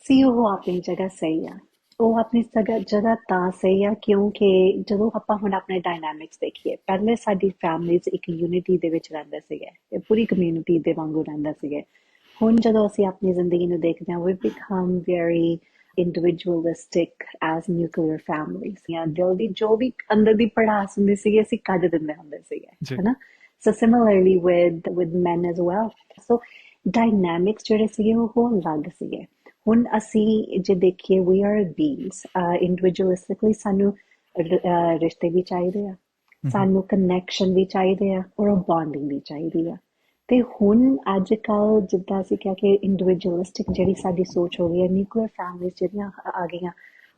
ਸੀ ਉਹ ਆਪਣੀ ਜਗ੍ਹਾ ਸਹੀ ਆ. ਉਹ ਆਪਣੀ ਜਗ੍ਹਾ ਤਾਂ ਸਹੀ ਆ ਕਿਉਂਕਿ ਜਦੋਂ ਆਪਾਂ ਹੁਣ ਆਪਣੇ ਡਾਇਨਾਮਿਕਸ ਦੇਖੀਏ, ਪਹਿਲੇ ਸਾਡੀ ਫੈਮਲੀਜ਼ ਇੱਕ ਯੂਨਿਟੀ ਦੇ ਵਿੱਚ ਰਹਿੰਦੇ ਸੀਗੇ, ਇਹ ਪੂਰੀ ਕਮਿਊਨਿਟੀ ਦੇ ਵਾਂਗੂ ਰਹਿੰਦੇ ਸੀਗੇ. ਹੁਣ ਜਦੋਂ ਅਸੀਂ ਆਪਣੀ ਜ਼ਿੰਦਗੀ ਨੂੰ ਦੇਖਦੇ ਹਾਂ, we become very individualistic as nuclear families. ਜਾਂ ਦਿਲ ਦੀ ਜੋ ਵੀ ਅੰਦਰ ਦੀ ਪੜਾਸ ਹੁੰਦੀ ਸੀਗੀ, ਅਸੀਂ ਕੱਢ ਦਿੰਦੇ ਹੁੰਦੇ ਸੀਗੇ, ਹੈ ਨਾ? So similarly with men as well. So dynamics ਜਿਹੜੇ ਸੀਗੇ ਉਹ ਅਲੱਗ ਸੀਗੇ. ਹੁਣ ਅਸੀਂ ਜੇ ਦੇਖੀਏ, we are beings, individualistically ਸਾਨੂੰ ਰਿਸ਼ਤੇ ਵੀ ਚਾਹੀਦੇ ਆ, ਸਾਨੂੰ ਕਨੈਕਸ਼ਨ ਵੀ ਚਾਹੀਦੇ ਆ, ਔਰ ਬੌਂਡਿੰਗ ਵੀ ਚਾਹੀਦੀ ਆ. ਤੇ ਹੁਣ ਅੱਜ ਕੱਲ੍ਹ ਜਿੱਦਾਂ ਅਸੀਂ ਕਿਹਾ ਕਿ ਇੰਡੀਵਿਜੂਅਲਿਸਟਿਕ ਜਿਹੜੀ ਸਾਡੀ ਸੋਚ ਹੋ ਗਈ ਹੈ, ਨਿਊਕਲੀਅਰ ਫੈਮਲੀਜ਼ ਜਿਹੜੀਆਂ ਆ ਗਈਆਂ,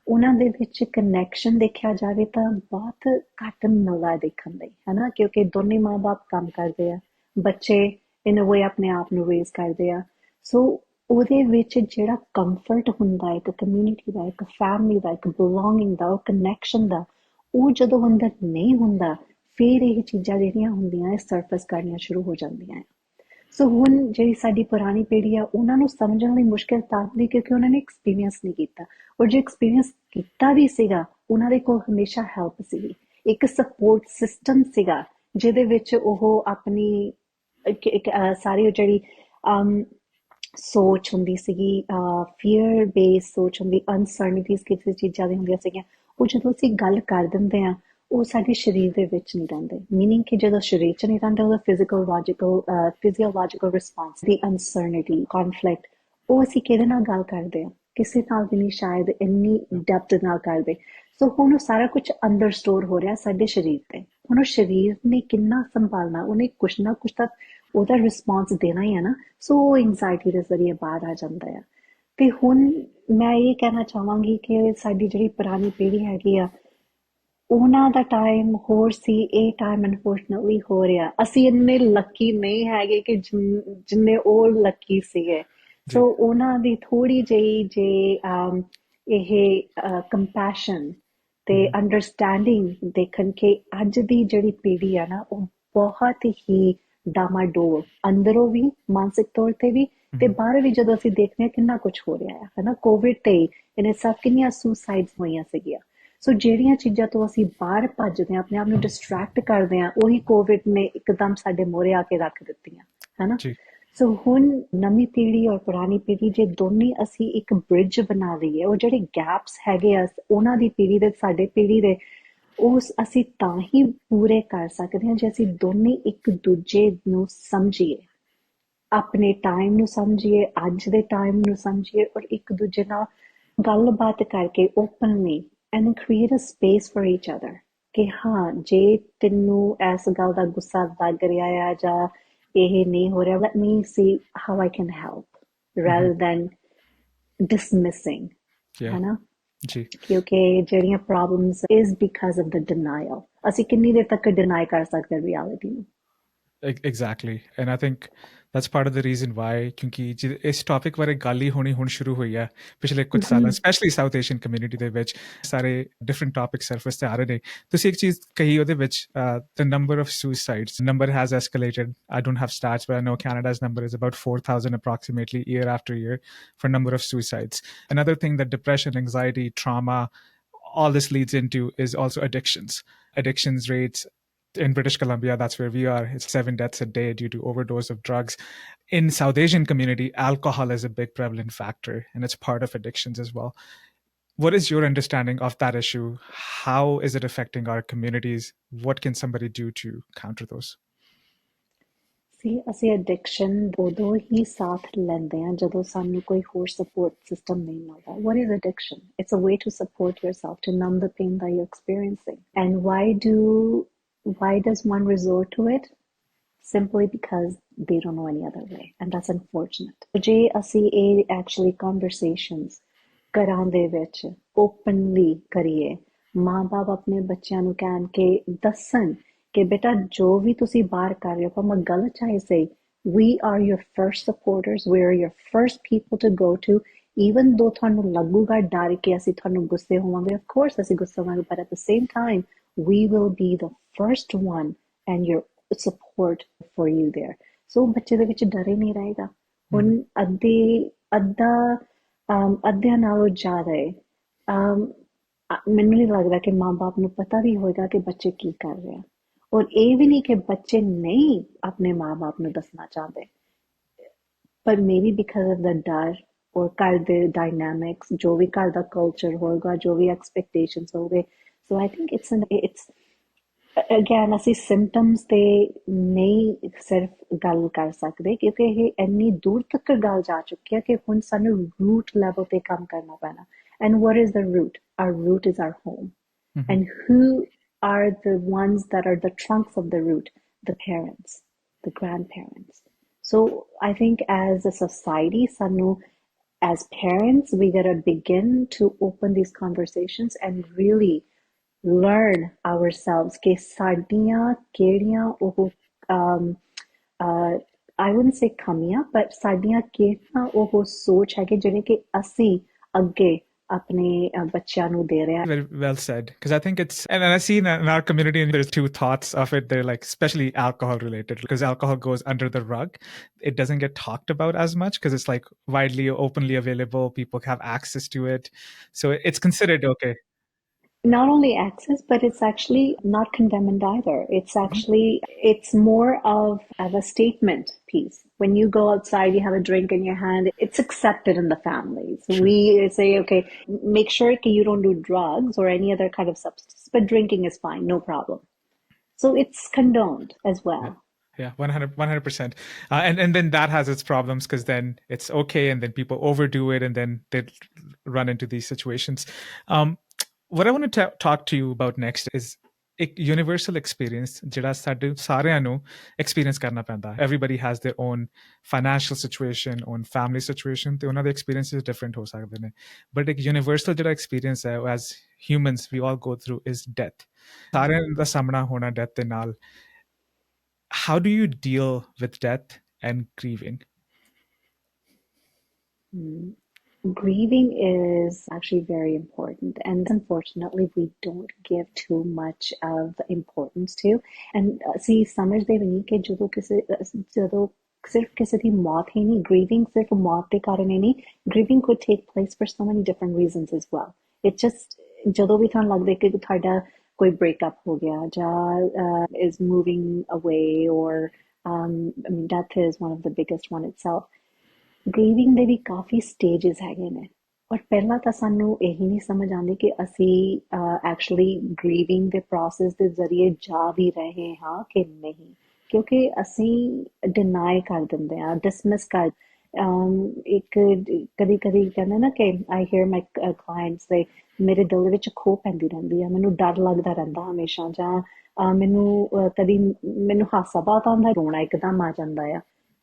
ਉਹਨਾਂ ਦੇ ਵਿੱਚ ਕਨੈਕਸ਼ਨ ਦੇਖਿਆ ਜਾਵੇ ਤਾਂ ਬਹੁਤ ਘੱਟ ਮਿਲਦਾ ਦੇਖਣ ਲਈ, ਹੈ ਨਾ? ਕਿਉਂਕਿ ਦੋਨੇ ਮਾਂ ਬਾਪ ਕੰਮ ਕਰਦੇ ਆ, ਬੱਚੇ ਇਨ ਅ ਵੇ ਆਪਣੇ ਆਪ ਨੂੰ ਰੇਜ਼ ਕਰਦੇ ਆ. ਸੋ ਉਹਦੇ ਵਿੱਚ ਜਿਹੜਾ ਕੰਫਰਟ ਹੁੰਦਾ, ਇੱਕ ਕਮਿਊਨਿਟੀ ਦਾ, ਇੱਕ ਫੈਮਿਲੀ ਦਾ, ਇੱਕ ਬਿਲੋਂਗਿੰਗ ਦਾ, ਉਹ ਕਨੈਕਸ਼ਨ ਦਾ, ਉਹ ਜਦੋਂ ਅੰਦਰ ਨਹੀਂ ਹੁੰਦਾ, ਫਿਰ ਇਹ ਚੀਜ਼ਾਂ ਜਿਹੜੀਆਂ ਹੁੰਦੀਆਂ ਇਹ ਸਰਫੇਸ ਕਰਨੀਆਂ ਸ਼ੁਰੂ ਹੋ ਜਾਂਦੀਆਂ. ਸੋ ਹੁਣ ਜਿਹੜੀ ਸਾਡੀ ਪੁਰਾਣੀ ਪੀੜ੍ਹੀ ਆ, ਉਹਨਾਂ ਨੂੰ ਸਮਝਣ ਲਈ ਮੁਸ਼ਕਿਲ ਤਾਂ ਹੁੰਦੀ ਕਿਉਂਕਿ ਉਹਨਾਂ ਨੇ ਐਕਸਪੀਰੀਅੰਸ ਨਹੀਂ ਕੀਤਾ, ਔਰ ਜੇ ਐਕਸਪੀਰੀਅੰਸ ਕੀਤਾ ਵੀ ਸੀਗਾ, ਉਹਨਾਂ ਦੇ ਕੋਲ ਹਮੇਸ਼ਾ ਹੈਲਪ ਸੀਗੀ, ਇੱਕ ਸਪੋਰਟ ਸਿਸਟਮ ਸੀਗਾ ਜਿਹਦੇ ਵਿੱਚ ਉਹ ਆਪਣੀ ਸਾਰੀ ਜਿਹੜੀ ਸੋਚ ਹੁੰਦੀ ਸੀਗੀ, ਫੀਅਰ ਬੇਸ ਸੋਚ ਹੁੰਦੀ, ਅਨਸਰਟਨਟੀਜ਼ ਕਿਸੇ ਚੀਜ਼ਾਂ ਦੀ ਹੁੰਦੀਆਂ ਸੀਗੀਆਂ, ਉਹ ਜਦੋਂ ਅਸੀਂ ਗੱਲ ਕਰ ਦਿੰਦੇ ਹਾਂ ਉਹ ਸਾਡੇ ਸਰੀਰ ਦੇ ਵਿੱਚ ਨਹੀਂ ਰਹਿੰਦੇ. ਮੀਨਿੰਗ ਕਿ ਜਦੋਂ ਸਰੀਰ 'ਚ ਨਹੀਂ ਰਹਿੰਦੇ, ਉਹਦਾ ਫਿਜ਼ੀਓਲੋਜੀਕਲ ਰਿਸਪੌਂਸ ਦੀ ਅਨਸਰਟਨਟੀ, ਕੌਨਫਲਿਕਟ, ਉਹ ਅਸੀਂ ਕਿਹਦੇ ਨਾਲ ਗੱਲ ਕਰਦੇ ਹਾਂ? ਕਿਸੇ ਨਾਲ ਵੀ ਨਹੀਂ ਸ਼ਾਇਦ ਇੰਨੀ ਡੈਪਥ ਨਾਲ ਕਰਦੇ. ਸੋ ਹੁਣ ਉਹ ਸਾਰਾ ਕੁਛ ਅੰਦਰ ਸਟੋਰ ਹੋ ਰਿਹਾ ਸਾਡੇ ਸਰੀਰ ਤੇ. ਹੁਣ ਉਹ ਸਰੀਰ ਨੇ ਕਿੰਨਾ ਸੰਭਾਲਣਾ, ਉਹਨੇ ਕੁਛ ਨਾ ਕੁਛ ਤਾਂ ਉਹਦਾ ਰਿਸਪੌਂਸ ਦੇਣਾ ਹੀ ਹੈ ਨਾ. ਸੋ ਉਹ ਐਂਗਜ਼ਾਇਟੀ ਦੇ ਜ਼ਰੀਏ ਬਾਹਰ ਆ ਜਾਂਦਾ ਆ. ਤੇ ਹੁਣ ਮੈਂ ਇਹ ਕਹਿਣਾ ਚਾਹਾਂਗੀ ਕਿ ਸਾਡੀ ਜਿਹੜੀ ਪੁਰਾਣੀ ਪੀੜ੍ਹੀ ਹੈਗੀ ਆ, ਉਹਨਾਂ ਦਾ ਟਾਈਮ ਹੋਰ ਸੀ, ਇਹ ਟਾਈਮ ਅਨਫੋਰਚੂਨੇਟਲੀ ਹੋ ਰਿਹਾ. ਅਸੀਂ ਇੰਨੇ ਲੱਕੀ ਨਹੀਂ ਹੈਗੇ ਕਿ ਜਿੰਨੇ ਉਹ ਲੱਕੀ ਸੀਗੇ. ਸੋ ਉਹਨਾਂ ਦੀ ਥੋੜ੍ਹੀ ਜਿਹੀ ਜੇ ਇਹ ਕੰਪੈਸ਼ਨ ਤੇ ਅੰਡਰਸਟੈਂਡਿੰਗ ਦੇਖਣ ਕਿ ਅੱਜ ਦੀ ਜਿਹੜੀ ਪੀੜ੍ਹੀ ਆ ਨਾ, ਉਹ ਬਹੁਤ ਹੀ ਡਾਮਾਡੋਲ, ਅੰਦਰੋਂ ਵੀ, ਮਾਨਸਿਕ ਤੌਰ ਤੇ ਵੀ, ਤੇ ਬਾਹਰ ਵੀ ਜਦੋਂ ਅਸੀਂ ਦੇਖਦੇ ਹਾਂ ਕਿੰਨਾ ਕੁਛ ਹੋ ਰਿਹਾ ਹੈ ਨਾ. ਕੋਵਿਡ ਤੇ ਇਹਨੇ ਸਭ ਕਿੰਨੀਆਂ ਸੁਸਾਈਡਸ ਹੋਈਆਂ ਸੀਗੀਆਂ. ਸੋ ਜਿਹੜੀਆਂ ਚੀਜ਼ਾਂ ਤੋਂ ਅਸੀਂ ਬਾਹਰ ਭੱਜਦੇ ਹਾਂ, ਆਪਣੇ ਆਪ ਨੂੰ ਡਿਸਟਰੈਕਟ ਕਰਦੇ ਹਾਂ, ਉਹੀ ਕੋਵਿਡ ਨੇ ਇੱਕਦਮ ਸਾਡੇ ਮੂਹਰੇ ਆ ਕੇ ਰੱਖ ਦਿੱਤੀਆਂ, ਹੈ ਨਾ. ਸੋ ਹੁਣ ਨਵੀਂ ਪੀੜ੍ਹੀ ਔਰ ਪੁਰਾਣੀ ਪੀੜ੍ਹੀ ਜੇ ਦੋਨੇ ਅਸੀਂ ਇੱਕ ਬ੍ਰਿਜ ਬਣਾ ਲਈਏ, ਉਹ ਜਿਹੜੇ ਗੈਪਸ ਹੈਗੇ ਆ ਉਹਨਾਂ ਦੀ ਪੀੜ੍ਹੀ ਦੇ, ਸਾਡੇ ਪੀੜ੍ਹੀ ਦੇ, ਉਹ ਅਸੀਂ ਤਾਂ ਹੀ ਪੂਰੇ ਕਰ ਸਕਦੇ ਹਾਂ ਜੇ ਅਸੀਂ ਦੋਨੇ ਇੱਕ ਦੂਜੇ ਨੂੰ ਸਮਝੀਏ, ਆਪਣੇ ਟਾਈਮ ਨੂੰ ਸਮਝੀਏ, ਅੱਜ ਦੇ ਟਾਈਮ ਨੂੰ ਸਮਝੀਏ, ਔਰ ਇੱਕ ਦੂਜੇ ਨਾਲ ਗੱਲਬਾਤ ਕਰਕੇ openly and create a space for each other. ਕਿ ਹਾਂ, ਜੇ ਤੈਨੂੰ ਇਸ ਗੱਲ ਦਾ ਗੁੱਸਾ ਲੱਗ ਰਿਹਾ ਆ ਜਾਂ ਇਹ ਨਹੀਂ ਹੋ ਰਿਹਾ, let me see how I can help rather than dismissing, ਹੈ ਨਾ. ਜੀ ਕਿਉਂਕਿ ਜਿਹੜੀਆਂ problems is because of the denial ਅਸੀਂ ਕਿੰਨੀ ਦੇਰ ਤੱਕ ਡਿਨਾਈ ਕਰ ਸਕਦੇ ਰਿਐਲਿਟੀ ਨੂੰ Exactly. And I think that's part of the reason why, ਕਿਉਂਕਿ ਇਸ ਟੌਪਿਕ ਬਾਰੇ ਗੱਲ ਹੀ ਹੋਣੀ ਹੁਣ ਸ਼ੁਰੂ ਹੋਈ ਹੈ ਪਿਛਲੇ ਕੁਝ ਸਾਲਾਂ ਸਪੈਸ਼ਲੀ ਸਾਊਥ ਏਸ਼ੀਅਨ ਕਮਿਊਨਿਟੀ ਦੇ ਵਿੱਚ ਸਾਰੇ ਡਿਫਰੈਂਟ ਟੌਪਿਕ ਸਰਫੇਸ ਤੇ ਆ ਰਹੇ ਨੇ ਤੁਸੀਂ ਇੱਕ ਚੀਜ਼ ਕਹੀ ਉਹਦੇ ਵਿੱਚ the number of suicides number has escalated. I don't have stats but I know Canada's number is about 4,000 approximately year after year for number of suicides. Another thing that depression, anxiety, trauma, all this leads into is also addictions rates in British Columbia, that's where we are, it's 7 deaths a day due to overdose of drugs. In South Asian community, alcohol is a big prevalent factor and it's part of addictions as well. What is your understanding of that issue? How is it affecting our communities? What can somebody do to counter those? ਸੀ ਅਸੀਂ addiction ਉਦੋਂ ਹੀ ਸਾਥ ਲੈਂਦੇ ਹਾਂ ਜਦੋਂ ਸਾਨੂੰ ਕੋਈ ਹੋਰ support system ਨਹੀਂ ਮਿਲਦਾ what is addiction? It's a way to support yourself, to numb the pain that you're experiencing. And why does one resort to it? Simply because they don't know any other way, and that's unfortunate. ਜੇ ਅਸੀਂ ਇਹ actually conversations ਘਰਾਂ ਦੇ ਵਿੱਚ openly ਕਰੀਏ ਮਾਂ-ਬਾਪ ਆਪਣੇ ਬੱਚਿਆਂ ਨੂੰ ਕਹਿਣ ਕਿ ਦੱਸਣ ਕਿ ਬੇਟਾ ਜੋ ਵੀ ਤੁਸੀਂ ਬਾਹਰ ਕਰ ਰਹੇ ਹੋ ਭਾਵੇਂ ਗਲਤ ਚਾਹੇ ਸਹੀ we are your first supporters, we are your first people to go to, even though ਤੁਹਾਨੂੰ ਲੱਗੂਗਾ ਡਰ ਕਿ ਅਸੀਂ ਤੁਹਾਨੂੰ ਗੁੱਸੇ ਹੋਵਾਂਗੇ, of course ਅਸੀਂ ਗੁੱਸੇ ਹੋਵਾਂਗੇ, but at the same time we will be the first one and your support for you there. So ਬੱਚੇ ਦੇ ਵਿੱਚ ਡਰ ਹੀ ਨਹੀਂ ਰਹੇਗਾ ਹੁਣ ਅੱਧਿਆਂ ਨਾਲੋਂ ਜ਼ਿਆਦਾ ਮੈਨੂੰ ਨਹੀਂ ਲੱਗਦਾ ਕਿ ਮਾਂ-ਬਾਪ ਨੂੰ ਪਤਾ ਵੀ ਹੋਏਗਾ ਕਿ ਬੱਚੇ ਕੀ ਕਰ ਰਹੇ ਆ ਔਰ ਇਹ ਵੀ ਨਹੀਂ ਕਿ ਬੱਚੇ ਨਹੀਂ ਆਪਣੇ ਮਾਂ-ਬਾਪ ਨੂੰ ਦੱਸਣਾ ਚਾਹੁੰਦੇ ਪਰ maybe because of the ਡਰ ਔਰ ਘਰ ਦੇ dynamics ਜੋ ਵੀ ਘਰ ਦਾ culture ਹੋਏਗਾ ਜੋ ਵੀ expectations ਹੋਵੇ so I think it's again ਅਸੀਂ symptoms ਤੇ ਨਹੀਂ ਸਿਰਫ ਗੱਲ ਕਰ ਸਕਦੇ ਕਿਉਂਕਿ ਇਹ ਇੰਨੀ ਦੂਰ ਤੱਕ ਗੱਲ ਜਾ ਚੁੱਕੀ ਹੈ ਕਿ ਹੁਣ ਸਾਨੂੰ root level ਤੇ ਕੰਮ ਕਰਨਾ ਪੈਣਾ and what is the root? Our root is our home. And who are the ones that are the trunks of the root? The parents, the grandparents. So I think as a society, sanu, as parents, we gotta begin to open these conversations and really learn ourselves ਕਿ ਸਾਡੀਆਂ ਕਿਹੜੀਆਂ ਉਹ I wouldn't say ਕਮੀਆਂ but ਸਾਡੀਆਂ ਕਿਹੜੀਆਂ ਉਹ ਸੋਚ ਹੈ ਕਿ ਜਿਹੜੇ ਕਿ ਅਸੀਂ ਅੱਗੇ ਆਪਣੇ ਬੱਚਿਆਂ ਨੂੰ ਦੇ ਰਹੇ ਹਾਂ Very well said. Because I think it's, and I see in our community, and there's two thoughts of it. They're like, especially alcohol related, because alcohol goes under the rug. It doesn't get talked about as much because it's like widely, openly available. People have access to it. So it's considered okay. Not only access, but it's actually not condemned either. It's actually, it's more of a statement piece. When you go outside, you have a drink in your hand, it's accepted in the family. So we say, okay, make sure that you don't do drugs or any other kind of substance, but drinking is fine, no problem. So it's condoned as well. Yeah, 100%. And then that has its problems because then it's okay and then people overdo it and then they run into these situations. What I want to talk to you about next is a universal experience ਜਿਹੜਾ ਸਾਡੇ ਸਾਰਿਆਂ ਨੂੰ experience ਕਰਨਾ ਪੈਂਦਾ everybody has their own financial situation, own family situation ਤੇ ਉਹਨਾਂ ਦੇ experiences different ਹੋ ਸਕਦੇ ਨੇ but ਇੱਕ universal ਜਿਹੜਾ experience ਹੈ as humans we all go through is death ਸਾਰਿਆਂ ਦਾ ਸਾਹਮਣਾ ਹੋਣਾ death ਦੇ ਨਾਲ how do you deal with death and grieving? Grieving is actually very important and unfortunately we don't give too much of importance to and see ਸਮਝਦੇ ਵੀ ਨਹੀਂ ਕਿ ਜਦੋਂ ਸਿਰਫ ਕਿਸੇ ਦੀ ਮੌਤ ਹੀ ਨਹੀਂ grieving ਸਿਰਫ ਮੌਤ ਦੇ ਕਾਰਨ ਹੀ ਨਹੀਂ grieving could take place for so many different reasons as well. It's just ਜਦੋਂ ਵੀ ਤੁਹਾਨੂੰ ਲੱਗਦਾ ਕਿ ਤੁਹਾਡਾ ਕੋਈ breakup ਹੋ ਗਿਆ ਜਾਂ is moving away or I mean death is one of the biggest one itself. grieving ਦੇ ਵੀ ਕਾਫੀ stages ਹੈਗੇ ਨੇ ਔਰ ਪਹਿਲਾਂ ਤਾਂ ਸਾਨੂੰ ਇਹੀ ਨਹੀਂ ਸਮਝ ਆਉਂਦੀ ਕਿ ਅਸੀਂ actually grieving ਦੇ process ਦੇ ਜ਼ਰੀਏ ਜਾ ਵੀ ਰਹੇ ਹਾਂ ਕਿ ਨਹੀਂ ਕਿਉਂਕਿ ਅਸੀਂ deny ਕਰ ਦਿੰਦੇ ਹਾਂ dismiss ਕਰ ਇੱਕ ਕਦੀ ਕਹਿੰਦੇ ਨਾ ਕਿ I hear my clients say ਮੇਰੇ ਦਿਲ ਦੇ ਵਿੱਚ ਖੋਹ ਪੈਂਦੀ ਰਹਿੰਦੀ ਆ ਮੈਨੂੰ ਡਰ ਲੱਗਦਾ ਰਹਿੰਦਾ ਹਮੇਸ਼ਾ ਜਾਂ ਮੈਨੂੰ ਕਦੀ ਮੈਨੂੰ ਹਾਸਾ ਬਹੁਤ ਆਉਂਦਾ ਰੋਣਾ ਇੱਕਦਮ ਆ ਜਾਂਦਾ ਆ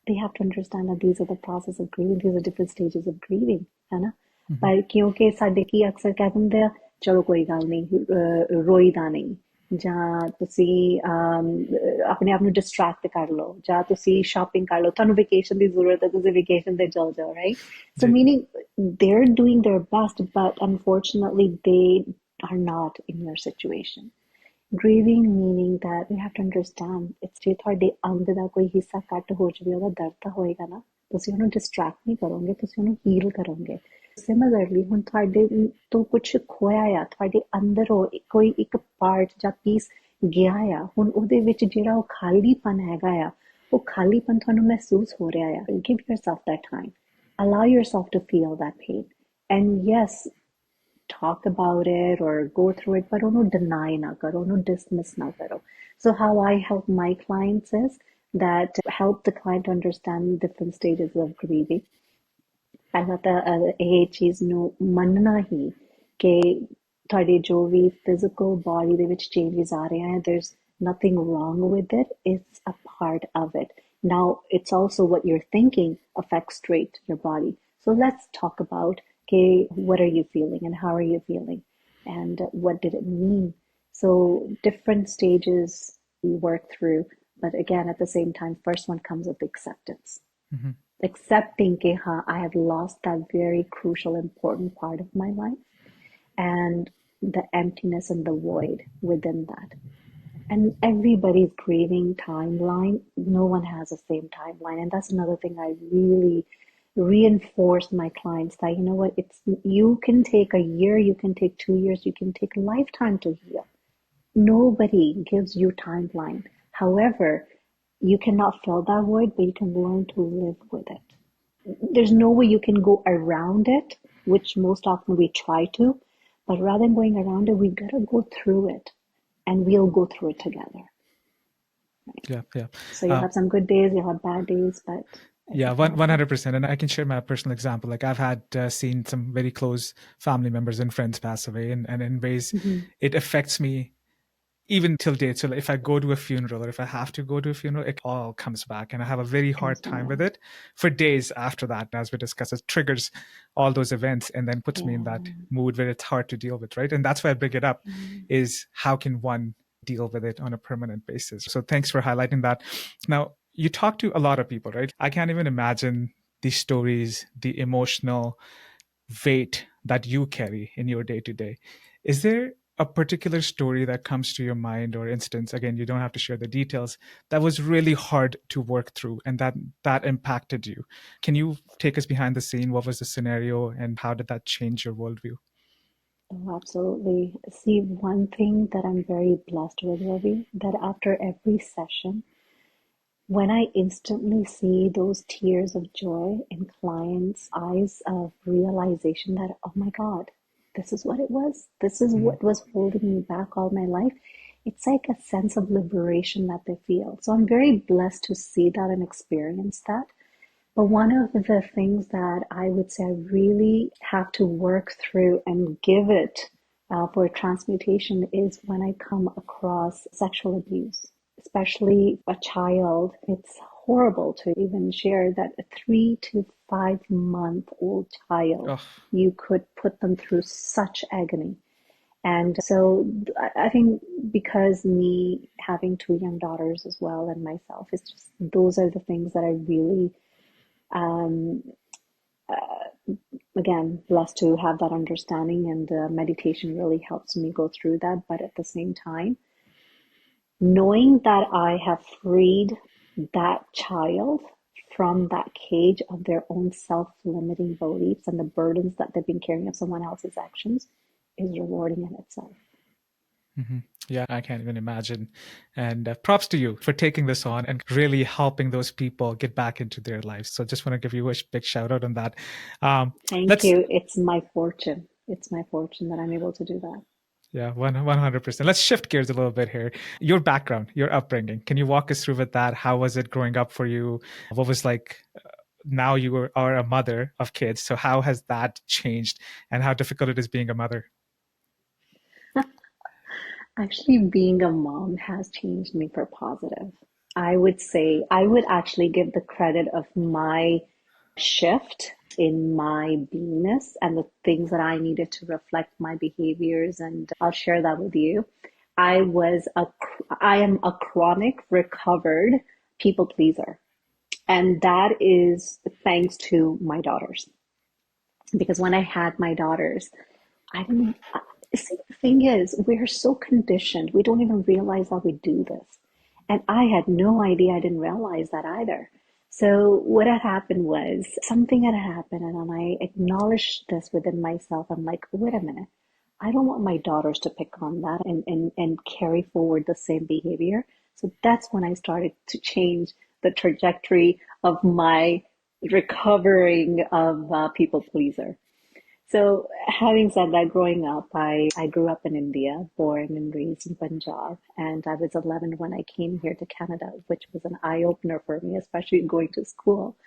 they have to understand that these are the process of grieving. These are different stages of grieving, Hannah. ਪਰ ਕਿਉਂਕਿ ਸਾਡੇ ਕੀ ਅਕਸਰ ਕਹਿ ਦਿੰਦੇ ਆ ਚਲੋ ਕੋਈ ਗੱਲ ਨਹੀਂ ਰੋਈਦਾ ਨਹੀਂ ਜਾਂ ਤੁਸੀਂ ਆਪਣੇ ਆਪ ਨੂੰ ਡਿਸਟਰੈਕਟ ਕਰ ਲਓ ਜਾਂ ਤੁਸੀਂ ਸ਼ਾਪਿੰਗ ਕਰ ਲਓ ਤੁਹਾਨੂੰ ਵੇਕੇਸ਼ਨ ਦੀ ਜ਼ਰੂਰਤ ਹੈ ਤੁਸੀਂ ਵੇਕੇਸ਼ਨ ਤੇ ਚਲ ਜਾਓ ਰਾਈਟ ਸੋ ਜੀ meaning they're doing their best but unfortunately they are not in your situation grieving meaning that we have to understand it's ਜੇ ਤੁਹਾਡੇ ਅੰਗ ਦਾ ਕੋਈ ਹਿੱਸਾ ਕੱਟ ਹੋ ਜਾਵੇ ਉਹਦਾ ਦਰਦ ਤਾਂ ਹੋਏਗਾ ਨਾ ਤੁਸੀਂ ਉਹਨੂੰ ਡਿਸਟਰੈਕਟ ਨਹੀਂ ਕਰੋਗੇ ਤੁਸੀਂ ਉਹਨੂੰ ਹੀਲ ਕਰੋਗੇ ਸਿਮਿਲਰਲੀ ਹੁਣ ਤੁਹਾਡੇ ਤੋਂ ਕੁਝ ਖੋਇਆ ਆ ਤੁਹਾਡੇ ਅੰਦਰੋਂ ਕੋਈ ਇੱਕ ਪਾਰਟ ਜਾਂ ਪੀਸ ਗਿਆ ਆ ਹੁਣ ਉਹਦੇ ਵਿੱਚ ਜਿਹੜਾ ਉਹ ਖਾਲੀਪਨ ਹੈਗਾ ਆ ਉਹ ਖਾਲੀਪਨ ਤੁਹਾਨੂੰ ਮਹਿਸੂਸ ਹੋ ਰਿਹਾ ਆ give yourself that time allow yourself to feel that pain and yes talk about it or go through it but ਉਹਨੂੰ deny ਨਾ ਕਰੋ ਉਹਨੂੰ dismiss ਨਾ ਕਰੋ so how I help my clients is that help the client understand different stages of grieving ਪਹਿਲਾਂ ਤਾਂ ਇਹ ਚੀਜ਼ ਨੂੰ ਮੰਨਣਾ ਹੀ ਕਿ ਤੁਹਾਡੇ ਜੋ ਵੀ ਫਿਜ਼ੀਕਲ ਬਾਡੀ ਦੇ ਵਿੱਚ ਚੇਂਜਸ ਆ ਰਹੇ ਆ there's nothing wrong with it it's a part of it now it's also what you're thinking affects straight your body so let's talk about okay what are you feeling and how are you feeling and what did it mean so different stages we work through but again at the same time first one comes with acceptance accepting that I have lost that very crucial, important part of my life and the emptiness and the void within that. And everybody's grieving timeline, no one has the same timeline. And that's another thing I really reinforce my clients that, you know what, you can take a year, you can take 2 years, you can take a lifetime to heal. Nobody gives you timeline. However, you cannot fill that void, but you can learn to live with it. There's no way you can go around it, which most often we try to, but rather than going around it, we gotta go through it, and we'll go through it together. Right? Yeah. So you'll have some good days, you'll have bad days, but yeah, 100%. And I can share my personal example. Like I've had seen some very close family members and friends pass away, and in ways it affects me even till date. So if I go to a funeral or if I have to go to a funeral, it all comes back and I have a very hard time with it for days after that. As we discussed, it triggers all those events and then puts me in that mood where it's hard to deal with, right? And that's why I bring it up is how can one deal with it on a permanent basis? So thanks for highlighting that. Now, you talk to a lot of people, right? I can't even imagine the stories, the emotional weight that you carry in your day to day. Is there a particular story that comes to your mind or instance, again, you don't have to share the details, that was really hard to work through and that impacted you? Can you take us behind the scene? What was the scenario and how did that change your worldview? Oh, absolutely. See, one thing that I'm very blessed with, Ravi, that after every session, when I instantly see those tears of joy in clients' eyes of realization that, oh my God, this is what it was. This is what was holding me back all my life. It's like a sense of liberation that they feel. So I'm very blessed to see that and experience that. But one of the things that I would say I really have to work through and give it for transmutation is when I come across sexual abuse, especially a child. It's horrible to even share that a 3 to 5 month old child, you could put them through such agony. And so I think because me having 2 young daughters as well and myself, it's just those are the things that I really again, blessed to have that understanding, and meditation really helps me go through that. But at the same time, knowing that I have freed that child from that cage of their own self-limiting beliefs and the burdens that they've been carrying of someone else's actions is rewarding in itself. Yeah, I can't even imagine. And props to you for taking this on and really helping those people get back into their lives. So just want to give you a big shout out on that. Thank you. It's my fortune. It's my fortune that I'm able to do that. Yeah, 100%. Let's shift gears a little bit here. Your background, your upbringing. Can you walk us through with that? How was it growing up for you? What was like, now you are a mother of kids. So how has that changed and how difficult it is being a mother? Actually, being a mom has changed me for positive. I would say, I would actually give the credit of my shift in my beingness and the things that I needed to reflect my behaviors. And I'll share that with you. I am a chronic recovered people pleaser. And that is thanks to my daughters. Because when I had my daughters, I didn't see, the thing is, we're so conditioned, we don't even realize that we do this. And I had no idea, I didn't realize that either. So what had happened was something had happened, and when I acknowledged this within myself, I'm like, wait a minute, I don't want my daughters to pick on that and carry forward the same behavior. So that's when I started to change the trajectory of my recovering of people pleaser. So having said that, growing up, I grew up in India, born and raised in Punjab, and I was 11 when I came here to Canada, which was an eye-opener for me, especially going to school.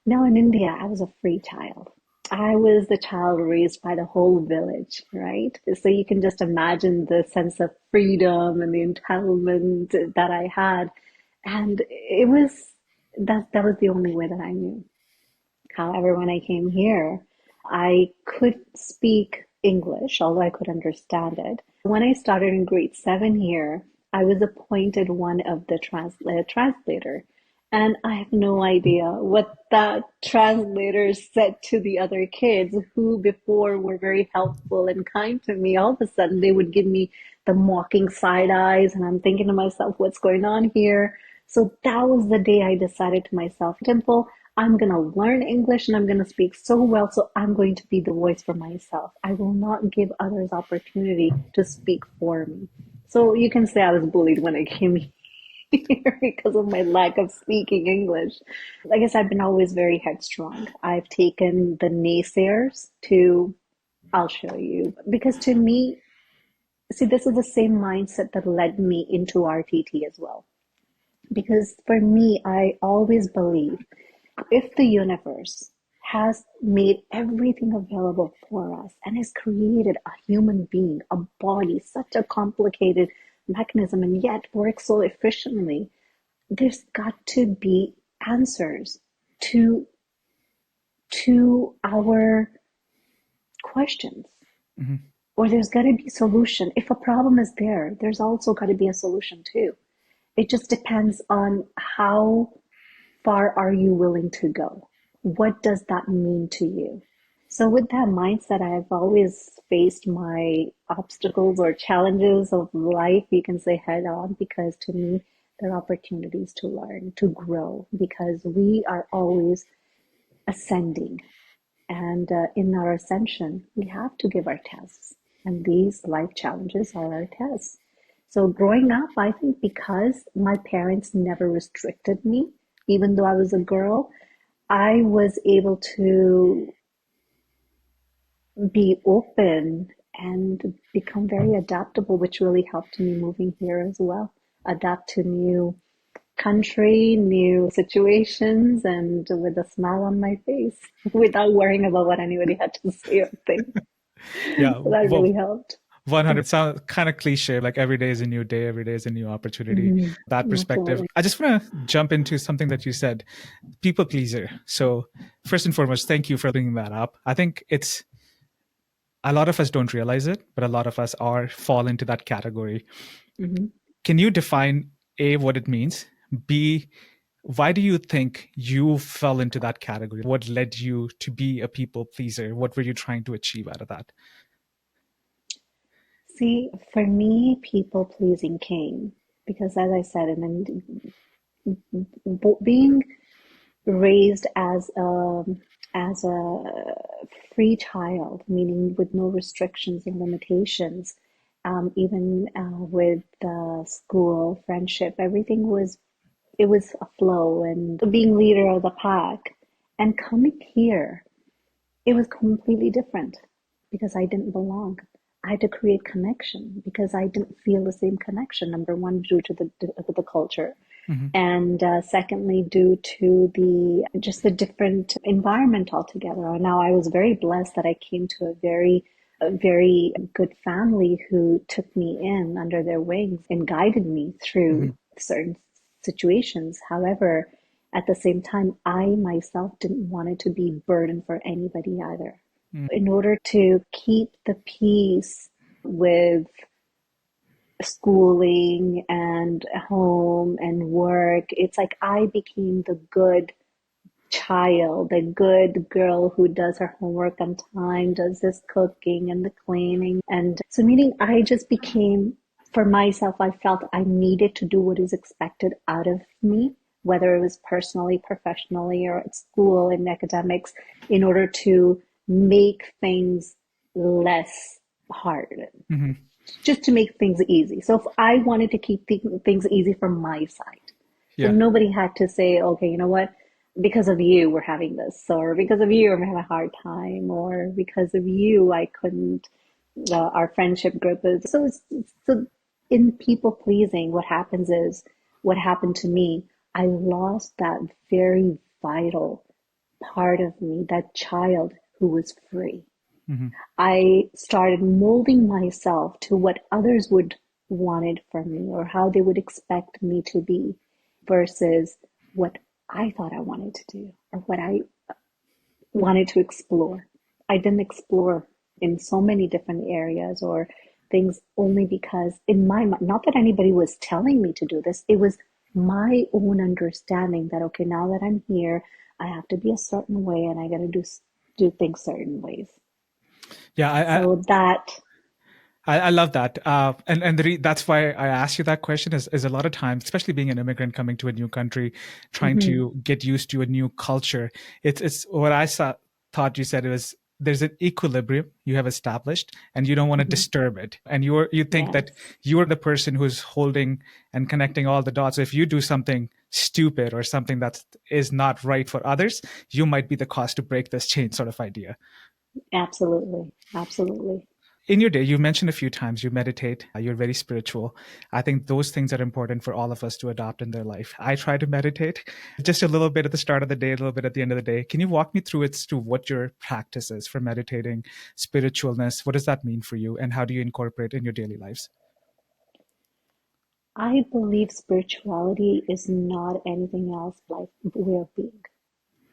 Now in India, I was a free child. I was the child raised by the whole village, right? So you can just imagine the sense of freedom and the entitlement that I had. And it was that was the only way that I knew. However, when I came here, I could speak English, although I could understand it. When I started in grade 7 here, I was appointed one of the translator. And I have no idea what that translator said to the other kids who before were very helpful and kind to me. All of a sudden, they would give me the mocking side eyes, and I'm thinking to myself, what's going on here? So that was the day I decided to myself, Dimple, I'm going to learn English and I'm going to speak so well, so I'm going to be the voice for myself. I will not give others opportunity to speak for me. So you can say I was bullied when I came here because of my lack of speaking English. I guess I've been always very headstrong. I've taken the naysayers to, I'll show you. Because to me, see, this is the same mindset that led me into RTT as well. Because for me, I always believe if the universe has made everything available for us and has created a human being, a body, such a complicated mechanism, and yet works so efficiently, there's got to be answers to our questions. Mm-hmm. Or there's got to be a solution. If a problem is there, there's also got to be a solution too. It just depends on how far are you willing to go? What does that mean to you? So with that mindset, I've always faced my obstacles or challenges of life, you can say head on, because to me, they're opportunities to learn, to grow, because we are always ascending. And in our ascension, we have to give our tests. And these life challenges are our tests. So growing up, I think because my parents never restricted me, even though I was a girl, I was able to be open and become very adaptable, which really helped me moving here as well. Adapt to new country, new situations, and with a smile on my face without worrying about what anybody had to say or think. Yeah, So that really helped. 100 sounds kind of cliche, like every day is a new day, every day is a new opportunity. That perspective. Absolutely. I just want to jump into something that you said, people pleaser. So first and foremost, thank you for bringing that up. I think it's a lot of us don't realize it, but a lot of us fall into that category. Mm-hmm. Can you define A, what it means? B, why do you think you fell into that category? What led you to be a people pleaser? What were you trying to achieve out of that? See, for me, people pleasing came because, as I said, and then being raised as a free child, meaning with no restrictions and limitations, even with school, friendship, everything was it was a flow, and being leader of the pack, and coming here, it was completely different because I didn't belong. I had to create connection because I didn't feel the same connection. Number one, due to the culture, Mm-hmm. and secondly, due to the different environment altogether. Now, I was very blessed that I came to a very good family who took me in under their wings and guided me through certain situations. However, At the same time, I myself didn't want it to be burden for anybody either. In order to keep the peace with schooling and home and work, it's like I became the good child, the good girl who does her homework on time, does this cooking and the cleaning. And so, meaning I just became, for myself, I felt I needed to do what is expected out of me, whether it was personally, professionally, or at school in academics, in order to make things less hard. Mm-hmm. Just to make things easy. So if I wanted to keep things easy from my side, so Yeah. nobody had to say, okay, you know what, because of you, we're having this, or because of you, I'm having a hard time, or because of you, I couldn't, our friendship group is, so in people pleasing, what happens is, what happened to me, I lost that very vital part of me, that child who was free. Mm-hmm. I started molding myself to what others would wanted from me or how they would expect me to be versus what I thought I wanted to do or what I wanted to explore. I didn't explore in so many different areas or things only because in my mind, not that anybody was telling me to do this, it was my own understanding that, okay, now that I'm here, I have to be a certain way and I got to do things certain ways. Yeah, So that, I love that, and that's why I asked you that question. Is a lot of times, especially being an immigrant coming to a new country, trying to get used to a new culture. It's what thought you said. It was there's an equilibrium you have established, and you don't want to disturb it. And you think that yes, you are the person who's holding and connecting all the dots. So if you do something stupid or something that is not right for others, you might be the cause to break this chain, sort of idea. absolutely, absolutely. In your day, you mentioned a few times you meditate, you're very spiritual. I think those things are important for all of us to adopt in their life. I try to meditate just a little bit at the start of the day, a little bit at the end of the day. Can you walk me through as to what your practice is for meditating, spiritualness? What does that mean for you? And how do you incorporate it in your daily lives? I believe spirituality is not anything else like way of being.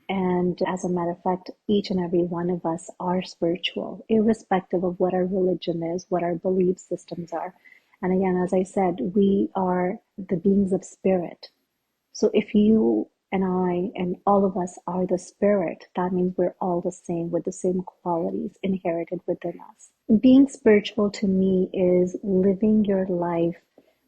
And as a matter of fact, each and every one of us are spiritual, irrespective of what our religion is, what our belief systems are. And again, as I said, we are the beings of spirit. So if you and I and all of us are the spirit, that means we're all the same with the same qualities inherited within us. Being spiritual to me is living your life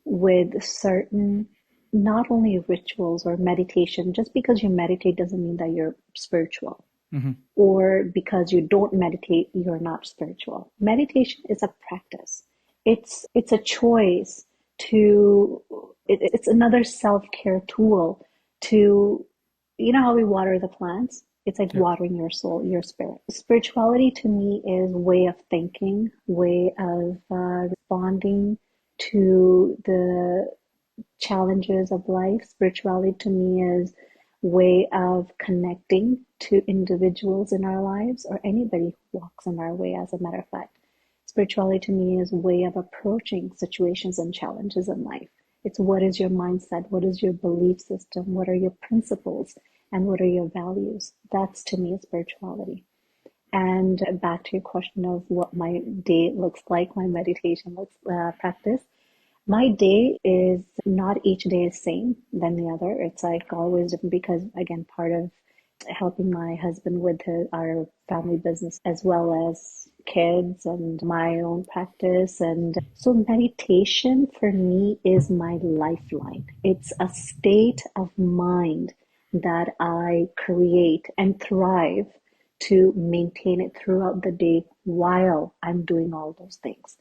with certain, not only rituals or meditation. Just because you meditate doesn't mean that you're spiritual. Mm-hmm. Or because you don't meditate, you're not spiritual. Meditation is a practice. It's a choice to, it's another self-care tool to, you know how we water the plants? It's like Yeah. watering your soul, your spirit. Spirituality to me is way of thinking, way of responding to the challenges of life. Spirituality to me is way of connecting to individuals in our lives or anybody who walks in our way, as a matter of fact. Spirituality to me is way of approaching situations and challenges in life. It's what is your mindset, what is your belief system, what are your principles, and what are your values. That's to me spirituality. And back to your question of what my day looks like, my meditation looks practice. My day is not each day is same than the other. It's like always different because again, part of helping my husband with our family business as well as kids and my own practice. And so meditation for me is my lifeline. It's a state of mind that I create and thrive to maintain it throughout the day while I'm doing all those things.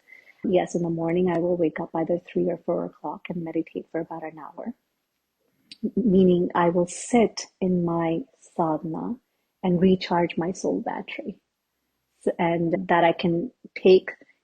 Yes, in the morning I will wake up either 3 or 4 o'clock and meditate for about an hour, meaning I will sit in my sadhana and recharge my soul battery. And that I can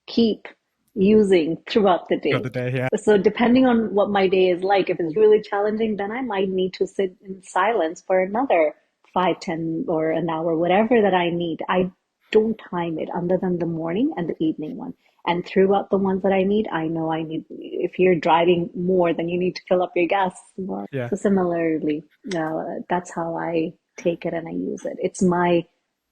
keep using throughout the Throughout the day. day, yeah. So depending on what my day is like, if it's really challenging, then I might need to sit in silence for another 5, 10, or an hour, whatever that I need. I don't time it other than the morning and the evening one. And throughout the ones that I need, I know I need, if you're driving more, then you need to fill up your gas more. Yeah. So similarly, that's how I take it and I use it. It's my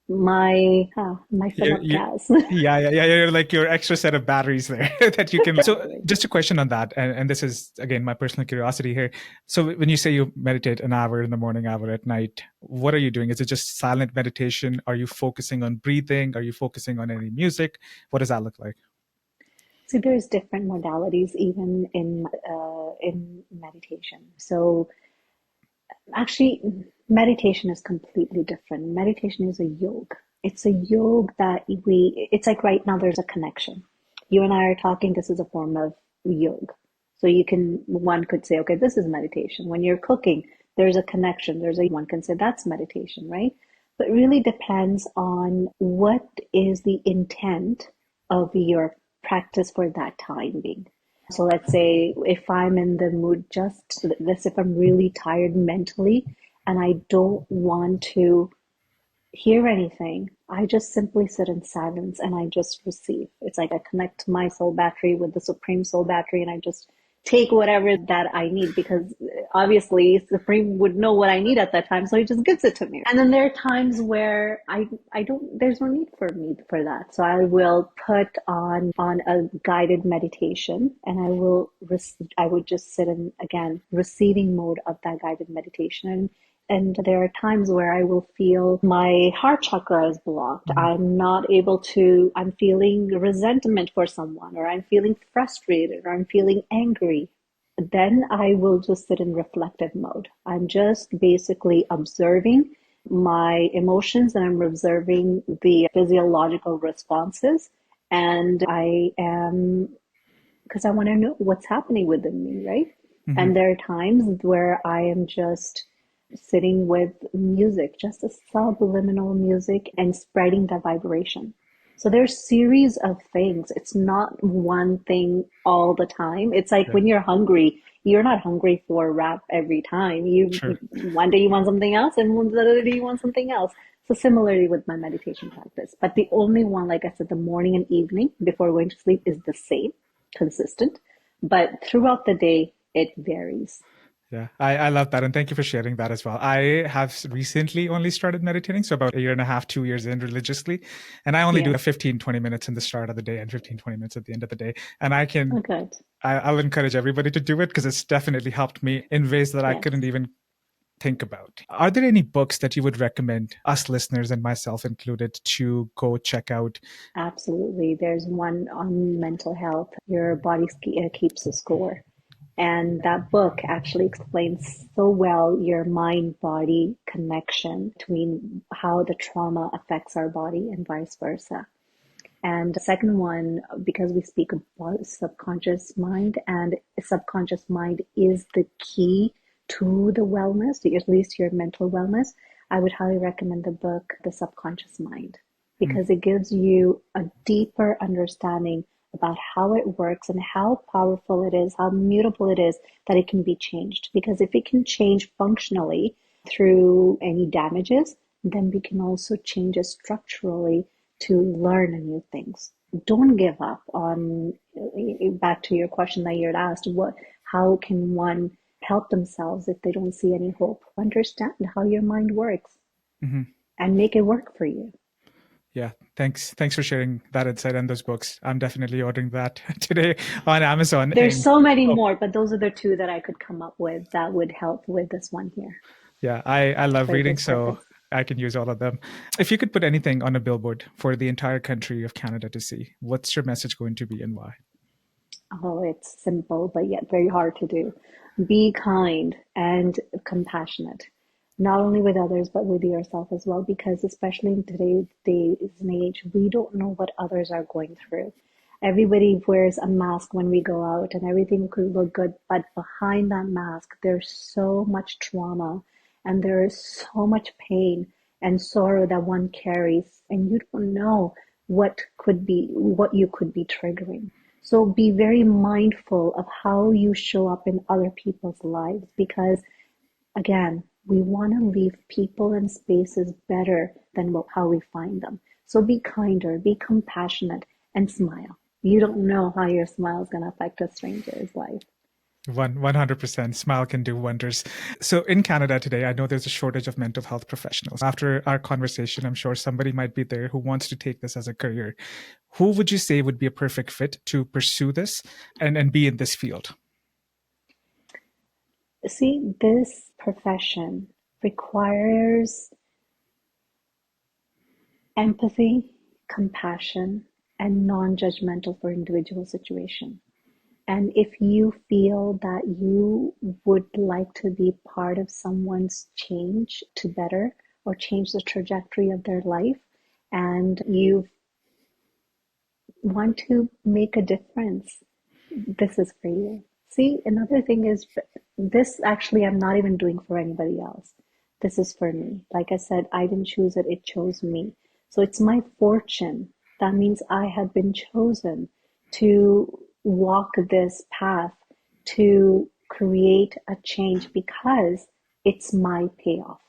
fill up gas. Yeah. You're like your extra set of batteries there that you can. So just a question on that. And this is, again, my personal curiosity here. So when you say you meditate an hour in the morning, hour at night, what are you doing? Is it just silent meditation? Are you focusing on breathing? Are you focusing on any music? What does that look like? So there's different modalities even in meditation. So actually, meditation is completely different. Meditation is a yoga. It's a yoga that it's like right now there's a connection. You and I are talking, this is a form of yoga. So one could say, okay, this is meditation. When you're cooking, there's a connection. One can say that's meditation, right? But it really depends on what is the intent of your practice for that time being. So let's say if I'm in the mood, if I'm really tired mentally and I don't want to hear anything, I just simply sit in silence and I just receive. It's like I connect my soul battery with the Supreme Soul battery and I just take whatever that I need, because obviously Supreme would know what I need at that time, so he just gives it to me. And then there are times where I don't, there's no need for me for that. So I will put on a guided meditation and I would just sit in, again, receiving mode of that guided meditation. And there are times where I will feel my heart chakra is blocked. Mm-hmm. I'm feeling resentment for someone, or I'm feeling frustrated, or I'm feeling angry. Then I will just sit in reflective mode. I'm just basically observing my emotions and I'm observing the physiological responses. And because I want to know what's happening within me, right? Mm-hmm. And there are times where I am just sitting with music, just a subliminal music, and spreading the vibration. So there's series of things. It's not one thing all the time. It's like when you're hungry, you're not hungry for rap every time. One day you want something else, and one other day you want something else. So similarly with my meditation practice. But the only one, like I said, the morning and evening before going to sleep is the same, consistent. But throughout the day, it varies. Yeah, I love that. And thank you for sharing that as well. I have recently only started meditating, so about a year and a half, 2 years in religiously. And I only do 15, 20 minutes in the start of the day and 15, 20 minutes at the end of the day. And I'll encourage everybody to do it because it's definitely helped me in ways that I couldn't even think about. Are there any books that you would recommend us listeners and myself included to go check out? Absolutely. There's one on mental health. Your body keeps a score. And that book actually explains so well your mind-body connection between how the trauma affects our body and vice versa. And the second one, because we speak about subconscious mind, and subconscious mind is the key to the wellness, at least your mental wellness, I would highly recommend the book, The Subconscious Mind, because it gives you a deeper understanding about how it works and how powerful it is, how mutable it is, that it can be changed. Because if it can change functionally through any damages, then we can also change it structurally to learn new things. Don't give up on, back to your question that you had asked, how can one help themselves if they don't see any hope? Understand how your mind works and make it work for you. Yeah, thanks for sharing that insight and those books. I'm definitely ordering that today on Amazon. There's so many more, but those are the two that I could come up with that would help with this one here. Yeah, I love reading, so I can use all of them. If you could put anything on a billboard for the entire country of Canada to see, what's your message going to be and why? Oh, it's simple, but yet very hard to do. Be kind and compassionate, not only with others, but with yourself as well, because especially in today's days and age, we don't know what others are going through. Everybody wears a mask when we go out and everything could look good, but behind that mask, there's so much trauma and there is so much pain and sorrow that one carries, and you don't know what you could be triggering. So be very mindful of how you show up in other people's lives, because again, we want to leave people and spaces better than how we find them. So be kinder, be compassionate, and smile. You don't know how your smile is going to affect a stranger's life. 100% smile can do wonders. So in Canada today, I know there's a shortage of mental health professionals. After our conversation, I'm sure somebody might be there who wants to take this as a career. Who would you say would be a perfect fit to pursue this and be in this field? See, this profession requires empathy, compassion, and non-judgmental for individual situation. And if you feel that you would like to be part of someone's change to better or change the trajectory of their life, and you want to make a difference, this is for you. See, another thing is this actually I'm not even doing for anybody else. This is for me. Like I said, I didn't choose it, it chose me. So it's my fortune. That means I have been chosen to walk this path to create a change because it's my payoff.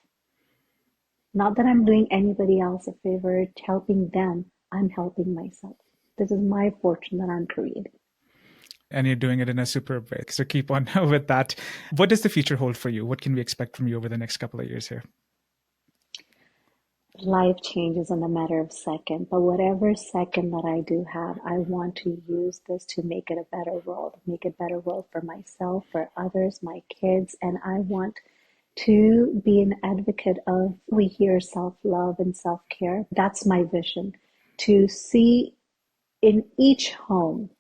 Not that I'm doing anybody else a favor, helping them, I'm helping myself. This is my fortune that I'm creating. And you're doing it in a superb way. So keep on with that. What does the future hold for you? What can we expect from you over the next couple of years here? Life changes in a matter of seconds, but whatever second that I do have, I want to use this to make it a better world, make it a better world for myself, for others, my kids, and I want to be an advocate of, we hear self-love and self-care. That's my vision, to see in each home,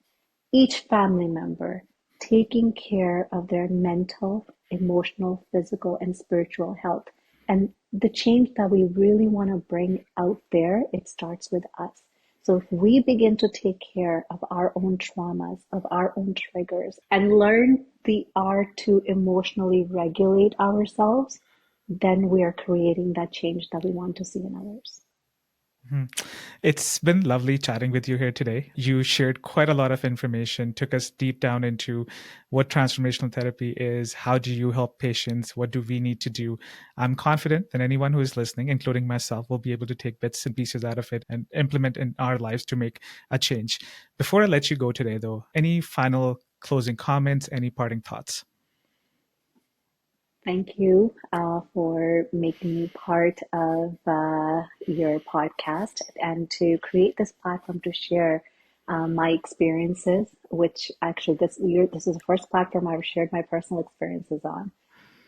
each family member taking care of their mental, emotional, physical, and spiritual health. And the change that we really want to bring out there, it starts with us. So if we begin to take care of our own traumas, of our own triggers, and learn the art to emotionally regulate ourselves, then we are creating that change that we want to see in others. It's been lovely chatting with you here today. You shared quite a lot of information, took us deep down into what transformational therapy is, how do you help patients, what do we need to do. I'm confident that anyone who is listening, including myself, will be able to take bits and pieces out of it and implement in our lives to make a change. Before I let you go today, though, any final closing comments, any parting thoughts? Thank you for making me part of your podcast and to create this platform to share my experiences, which actually this is the first platform I've shared my personal experiences on.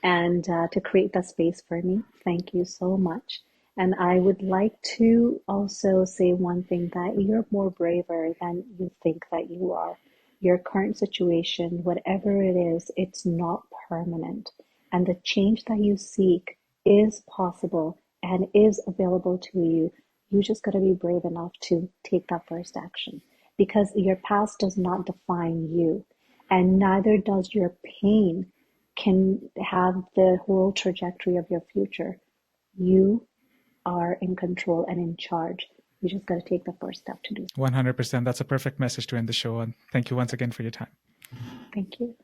And to create that space for me, thank you so much. And I would like to also say one thing, that you're more braver than you think that you are. Your current situation, whatever it is, it's not permanent. And the change that you seek is possible and is available to you. You just got to be brave enough to take that first action, because your past does not define you, and neither does your pain can have the whole trajectory of your future. You are in control and in charge. You just got to take the first step to do so. 100%. That's a perfect message to end the show on. Thank you once again for your time. Thank you.